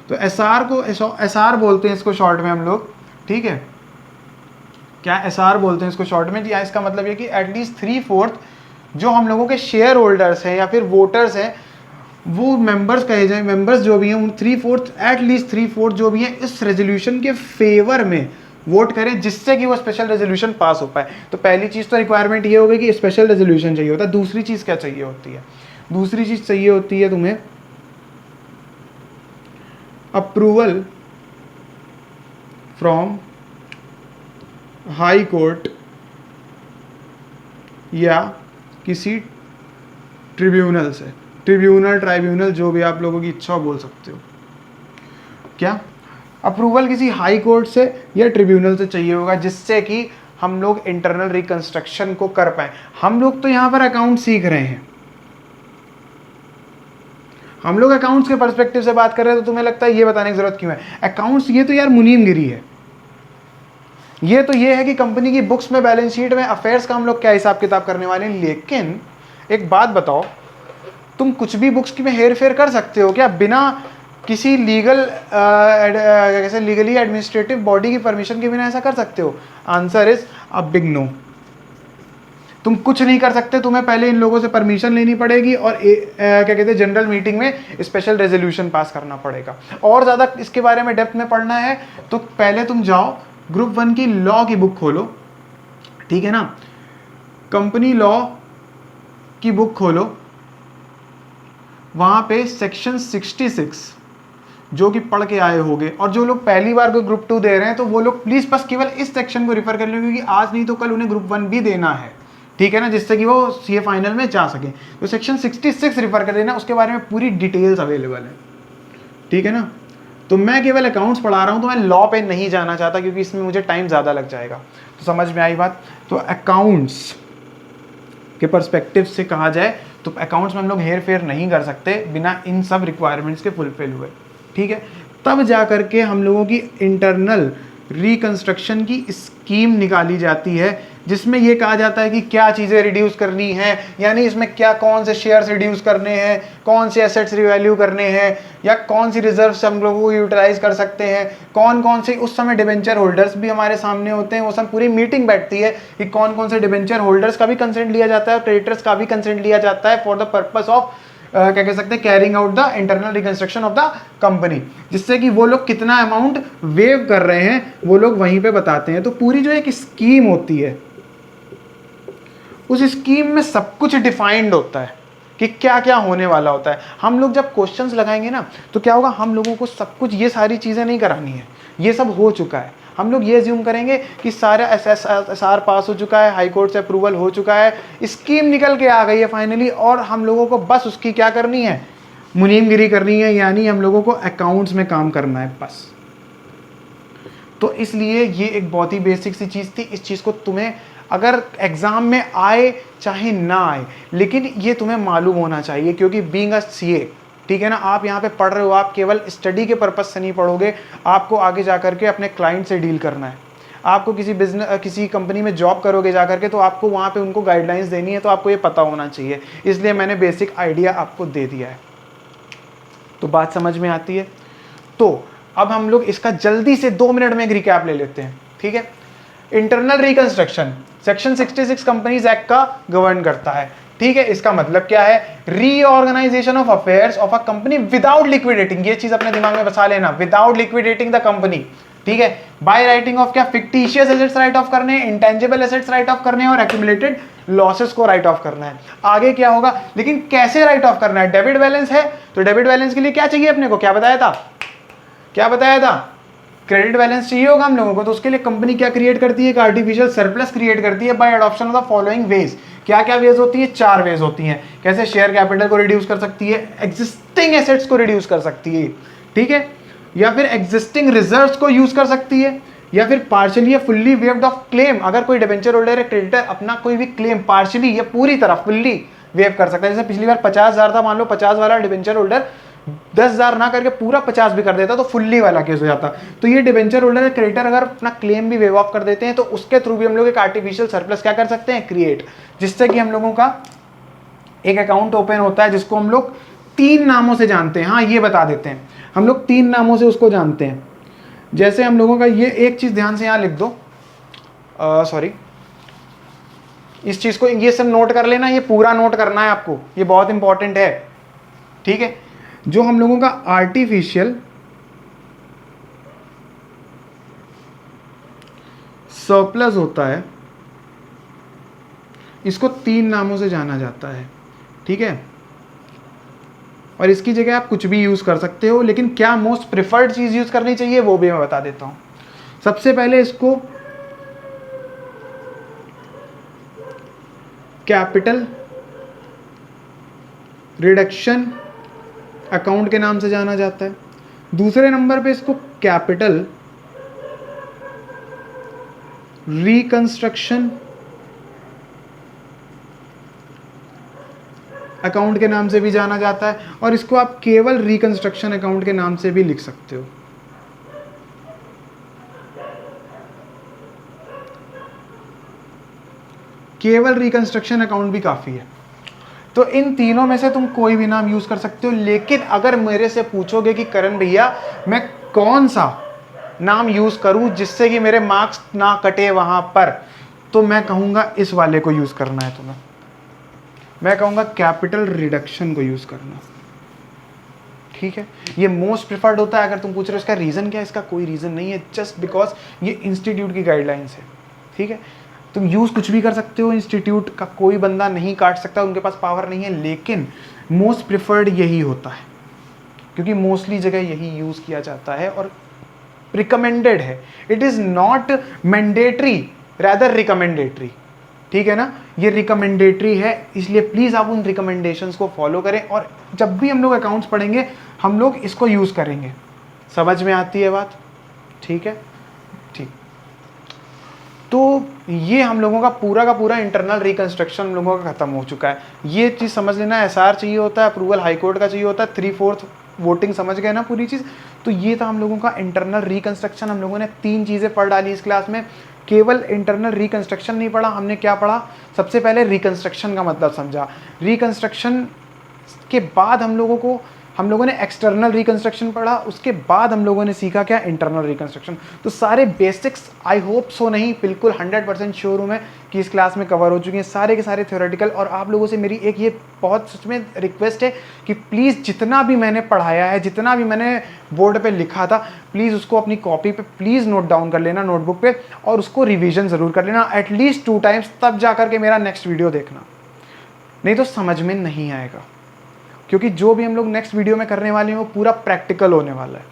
तो एसआर को एसआर बोलते हैं इसको शॉर्ट में हम लोग। ठीक है, क्या एसआर बोलते हैं इसको शॉर्ट में? या इसका मतलब ये कि एटलीस्ट 3/4 जो हम लोगों के शेयर होल्डर्स हैं या फिर वोटर्स हैं, वो मेंबर्स कहे जाए, मेंबर्स जो भी हैं, उन 3/4 एटलीस्ट 3/4 जो भी हैं इस रेजोल्यूशन के फेवर में वोट करें, जिससे कि वो स्पेशल रेजोल्यूशन पास हो पाए। तो पहली चीज़ तो रिक्वायरमेंट ये होगी कि स्पेशल रेजोल्यूशन चाहिए होता है। दूसरी चीज़ क्या चाहिए होती है? दूसरी चीज़ चाहिए होती है तुम्हें अप्रूवल फ्रॉम हाई कोर्ट या किसी ट्रिब्यूनल से। ट्राइब्यूनल जो भी आप लोगों की इच्छा हो बोल सकते हो। क्या अप्रूवल किसी हाई कोर्ट से या ट्रिब्यूनल से चाहिए होगा, जिससे कि हम लोग इंटरनल रिकंस्ट्रक्शन को कर पाए। हम लोग तो यहाँ पर अकाउंट सीख रहे हैं, हम लोग अकाउंट्स के पर्सपेक्टिव से बात कर रहे हैं। तो तुम्हें लगता है ये बताने की जरूरत क्यों है? अकाउंट्स ये तो यार मुनीमगिरी है। ये है कि कंपनी की बुक्स में, बैलेंस शीट में, अफेयर्स का हम लोग क्या हिसाब किताब करने वाले हैं। लेकिन एक बात बताओ, तुम कुछ भी बुक्स की में हेर फेर कर सकते हो क्या बिना किसी लीगली एडमिनिस्ट्रेटिव बॉडी की परमिशन के बिना? ऐसा कर सकते हो? Answer is a big no. तुम कुछ नहीं कर सकते, तुम्हें पहले इन लोगों से परमिशन लेनी पड़ेगी और क्या कहते हैं जनरल मीटिंग में स्पेशल रेजोल्यूशन पास करना पड़ेगा। और ज़्यादा इसके बारे में डेप्थ में पढ़ना है तो पहले तुम जाओ ग्रुप 1 की लॉ की बुक खोलो, ठीक है ना, कंपनी लॉ की बुक खोलो, वहाँ पे सेक्शन 66 जो कि पढ़ के आए होंगे, और जो लोग पहली बार को ग्रुप 2 दे रहे हैं तो वो लोग प्लीज़ बस केवल इस सेक्शन को रिफर कर लें, क्योंकि आज नहीं तो कल उन्हें ग्रुप 1 भी देना है, ठीक है ना, जिससे कि वो सीए फाइनल में जा सके। तो सेक्शन 66 रिफर कर लेना, उसके बारे में पूरी डिटेल्स अवेलेबल है, ठीक है ना। तो मैं केवल अकाउंट्स पढ़ा रहा हूँ, तो मैं लॉ पे नहीं जाना चाहता क्योंकि इसमें मुझे टाइम ज़्यादा लग जाएगा। तो समझ में आई बात। तो अकाउंट्स के पर्सपेक्टिव से कहा जाए तो अकाउंट्स में हम लोग हेर फेर नहीं कर सकते बिना इन सब रिक्वायरमेंट्स के फुलफिल हुए, ठीक है। तब जा करके हम लोगों की इंटरनल रिकंस्ट्रक्शन की स्कीम निकाली जाती है, जिसमें ये कहा जाता है कि क्या चीज़ें रिड्यूस करनी है, यानी इसमें क्या कौन से शेयर्स रिड्यूस करने हैं, कौन से एसेट्स रिवैल्यू करने हैं, या कौन सी रिजर्व्स हम लोगों को यूटिलाइज कर सकते हैं, कौन कौन से उस समय डिबेंचर होल्डर्स भी हमारे सामने होते हैं। वो सब पूरी मीटिंग बैठती है कि कौन कौन से डिबेंचर होल्डर्स का भी कंसेंट लिया जाता है और क्रेडिटर्स का भी कंसेंट लिया जाता है फॉर द पर्पस ऑफ क्या कह सकते हैं carrying out the internal reconstruction of the company, जिससे कि वो लोग कितना अमाउंट वेव कर रहे हैं वो लोग वहीं पे बताते हैं। तो पूरी जो एक स्कीम होती है उस स्कीम में सब कुछ डिफाइंड होता है कि क्या क्या होने वाला होता है। हम लोग जब क्वेश्चंस लगाएंगे ना तो क्या होगा, हम लोगों को सब कुछ ये सारी चीज़ें नहीं करानी है, ये सब हो चुका है। हम लोग ये अज्यूम करेंगे कि सारा SSR पास हो चुका है, हाई कोर्ट से अप्रूवल हो चुका है, स्कीम निकल के आ गई है फाइनली, और हम लोगों को बस उसकी क्या करनी है, मुनीमगिरी करनी है, यानी हम लोगों को अकाउंट्स में काम करना है बस। तो इसलिए ये एक बहुत ही बेसिक सी चीज़ थी। इस चीज़ को तुम्हें अगर एग्ज़ाम में आए चाहे ना आए, लेकिन ये तुम्हें मालूम होना चाहिए, क्योंकि बीइंग अ सीए, ठीक है ना, आप यहाँ पे पढ़ रहे हो, आप केवल स्टडी के पर्पस से नहीं पढ़ोगे, आपको आगे जा करके अपने क्लाइंट से डील करना है। आपको किसी बिजनेस किसी कंपनी में जॉब करोगे जा करके, तो आपको वहाँ पे उनको गाइडलाइंस देनी है, तो आपको ये पता होना चाहिए। इसलिए मैंने बेसिक आइडिया आपको दे दिया है। तो बात समझ में आती है। तो अब हम लोग इसका जल्दी से 2 मिनट में एक रिकैप ले लेते हैं, ठीक है। Internal reconstruction section 66 companies act का गवर्न करता है, ठीक है। इसका मतलब क्या है, reorganization of affairs of a company without liquidating, ये चीज अपने दिमाग में बसा लेना, विदाउट लिक्विडेटिंग द कंपनी, ठीक है। बाय राइटिंग ऑफ क्या, फिक्टिशियस एसेट्स राइट ऑफ करने, इंटेंजिबल एसेट्स राइट ऑफ करने और एक्यूमुलेटेड लॉसेस को राइट ऑफ करना है। आगे क्या होगा, लेकिन कैसे राइट ऑफ करना है। डेबिट बैलेंस है तो डेबिट बैलेंस के लिए क्या चाहिए अपने को, क्या बताया था, क्या बताया था, क्रेडिट बैलेंस चाहिए होगा हम लोगों को। तो उसके लिए कंपनी क्या क्रिएट करती है, एक आर्टिफिशियल सरप्लस क्रिएट करती है by adoption of the following ways. क्या क्या वेज होती है, 4 वेज होती हैं। कैसे, शेयर कैपिटल को रिड्यूस कर सकती है, एग्जिस्टिंग एसेट्स को रिड्यूस कर सकती है, ठीक है, या फिर एग्जिस्टिंग रिजर्व्स को यूज कर सकती है, या फिर पार्शियली या फुल्ली वेव्ड ऑफ क्लेम। अगर कोई डिबेंचर होल्डर है, क्रेडिटर अपना कोई भी क्लेम पार्शियली या पूरी तरह फुल्ली वेव कर सकता है। जैसे पिछली बार 50,000 था, मान लो 50 वाला डिबेंचर होल्डर 10,000 ना करके पूरा 50 भी कर देता तो फुल्ली वाला केस हो जाता। तो ये डिबेंचर होल्डर क्रेडिटर अगर अपना क्लेम भी वेव ऑफ कर देते हैं तो उसके थ्रू भी हम लोग एक आर्टिफिशियल सरप्लस क्या कर सकते हैं, क्रिएट, जिससे कि हम लोगों का एक अकाउंट ओपन होता है, जिसको हम लोग 3 नामों से जानते हैं। हाँ, ये बता देते हैं, हम लोग 3 नामों से उसको जानते हैं। जैसे हम लोगों का ये एक चीज ध्यान से यहाँ लिख दो, सॉरी, इस चीज को ये सब नोट कर लेना, ये पूरा नोट करना है आपको, ये बहुत इंपॉर्टेंट है, ठीक है। जो हम लोगों का आर्टिफिशियल सरप्लस होता है, इसको 3 नामों से जाना जाता है, ठीक है। और इसकी जगह आप कुछ भी यूज कर सकते हो, लेकिन क्या मोस्ट प्रिफर्ड चीज यूज करनी चाहिए वो भी मैं बता देता हूं। सबसे पहले इसको कैपिटल रिडक्शन अकाउंट के नाम से जाना जाता है। दूसरे नंबर पे इसको कैपिटल रिकंस्ट्रक्शन अकाउंट के नाम से भी जाना जाता है, और इसको आप केवल रिकंस्ट्रक्शन अकाउंट के नाम से भी लिख सकते हो। केवल रिकंस्ट्रक्शन अकाउंट भी काफी है। तो इन तीनों में से तुम कोई भी नाम यूज कर सकते हो, लेकिन अगर मेरे से पूछोगे कि करण भैया मैं कौन सा नाम यूज करूं जिससे कि मेरे मार्क्स ना कटे वहां पर, तो मैं कहूँगा इस वाले को यूज़ करना है तुम्हें, मैं कहूँगा कैपिटल रिडक्शन को यूज़ करना। ठीक है, ये मोस्ट प्रिफर्ड होता है। अगर तुम पूछ रहे हो इसका रीज़न क्या है, इसका कोई रीज़न नहीं है, जस्ट बिकॉज ये इंस्टीट्यूट की गाइडलाइंस है। ठीक है, तुम यूज़ कुछ भी कर सकते हो, इंस्टीट्यूट का कोई बंदा नहीं काट सकता, उनके पास पावर नहीं है, लेकिन मोस्ट प्रिफर्ड यही होता है क्योंकि मोस्टली जगह यही यूज़ किया जाता है और रिकमेंडेड है। It is not mandatory, rather recommendatory. ठीक है ना, ये रिकमेंडेटरी है, इसलिए प्लीज़ आप उन रिकमेंडेशंस को फॉलो करें और जब भी हम लोग अकाउंट्स पढ़ेंगे हम लोग इसको यूज़ करेंगे। समझ में आती है बात? ठीक है, ठीक। तो ये हम लोगों का पूरा इंटरनल रिकंस्ट्रक्शन हम लोगों का ख़त्म हो चुका है। ये चीज़ समझ लेना, एसआर चाहिए होता है, अप्रूवल हाई कोर्ट का चाहिए होता है, 3/4 वोटिंग, समझ गए ना पूरी चीज़। तो ये था हम लोगों का इंटरनल रिकंस्ट्रक्शन। हम लोगों ने 3 चीज़ें पढ़ डाली इस क्लास में। केवल इंटरनल रिकंस्ट्रक्शन नहीं पढ़ा, हमने क्या पढ़ा? सबसे पहले रिकंस्ट्रक्शन का मतलब समझा। रिकंस्ट्रक्शन के बाद हम लोगों ने एक्सटर्नल रिकंस्ट्रक्शन पढ़ा, उसके बाद हम लोगों ने सीखा क्या? Internal reconstruction. तो सारे बेसिक्स आई होप सो नहीं, बिल्कुल 100% श्योर हूँ मैं कि इस क्लास में कवर हो चुके हैं सारे के सारे थ्योरेटिकल। और आप लोगों से मेरी एक ये बहुत सच में रिक्वेस्ट है कि प्लीज़ जितना भी मैंने पढ़ाया है, जितना भी मैंने बोर्ड पे लिखा था, प्लीज़ उसको अपनी कॉपी पे प्लीज़ नोट डाउन कर लेना, नोटबुक पे, और उसको रिविज़न ज़रूर कर लेना एटलीस्ट 2 टाइम्स, तब जा कर के मेरा नेक्स्ट वीडियो देखना, नहीं तो समझ में नहीं आएगा। क्योंकि जो भी हम लोग नेक्स्ट वीडियो में करने वाले हैं वो पूरा प्रैक्टिकल होने वाला है।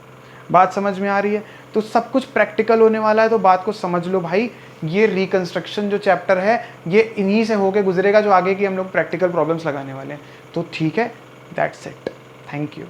बात समझ में आ रही है? तो सब कुछ प्रैक्टिकल होने वाला है, तो बात को समझ लो भाई। ये रिकंस्ट्रक्शन जो चैप्टर है ये इन्हीं से होके गुजरेगा जो आगे की हम लोग प्रैक्टिकल प्रॉब्लम्स लगाने वाले हैं। तो ठीक है, दैट्स इट, थैंक यू।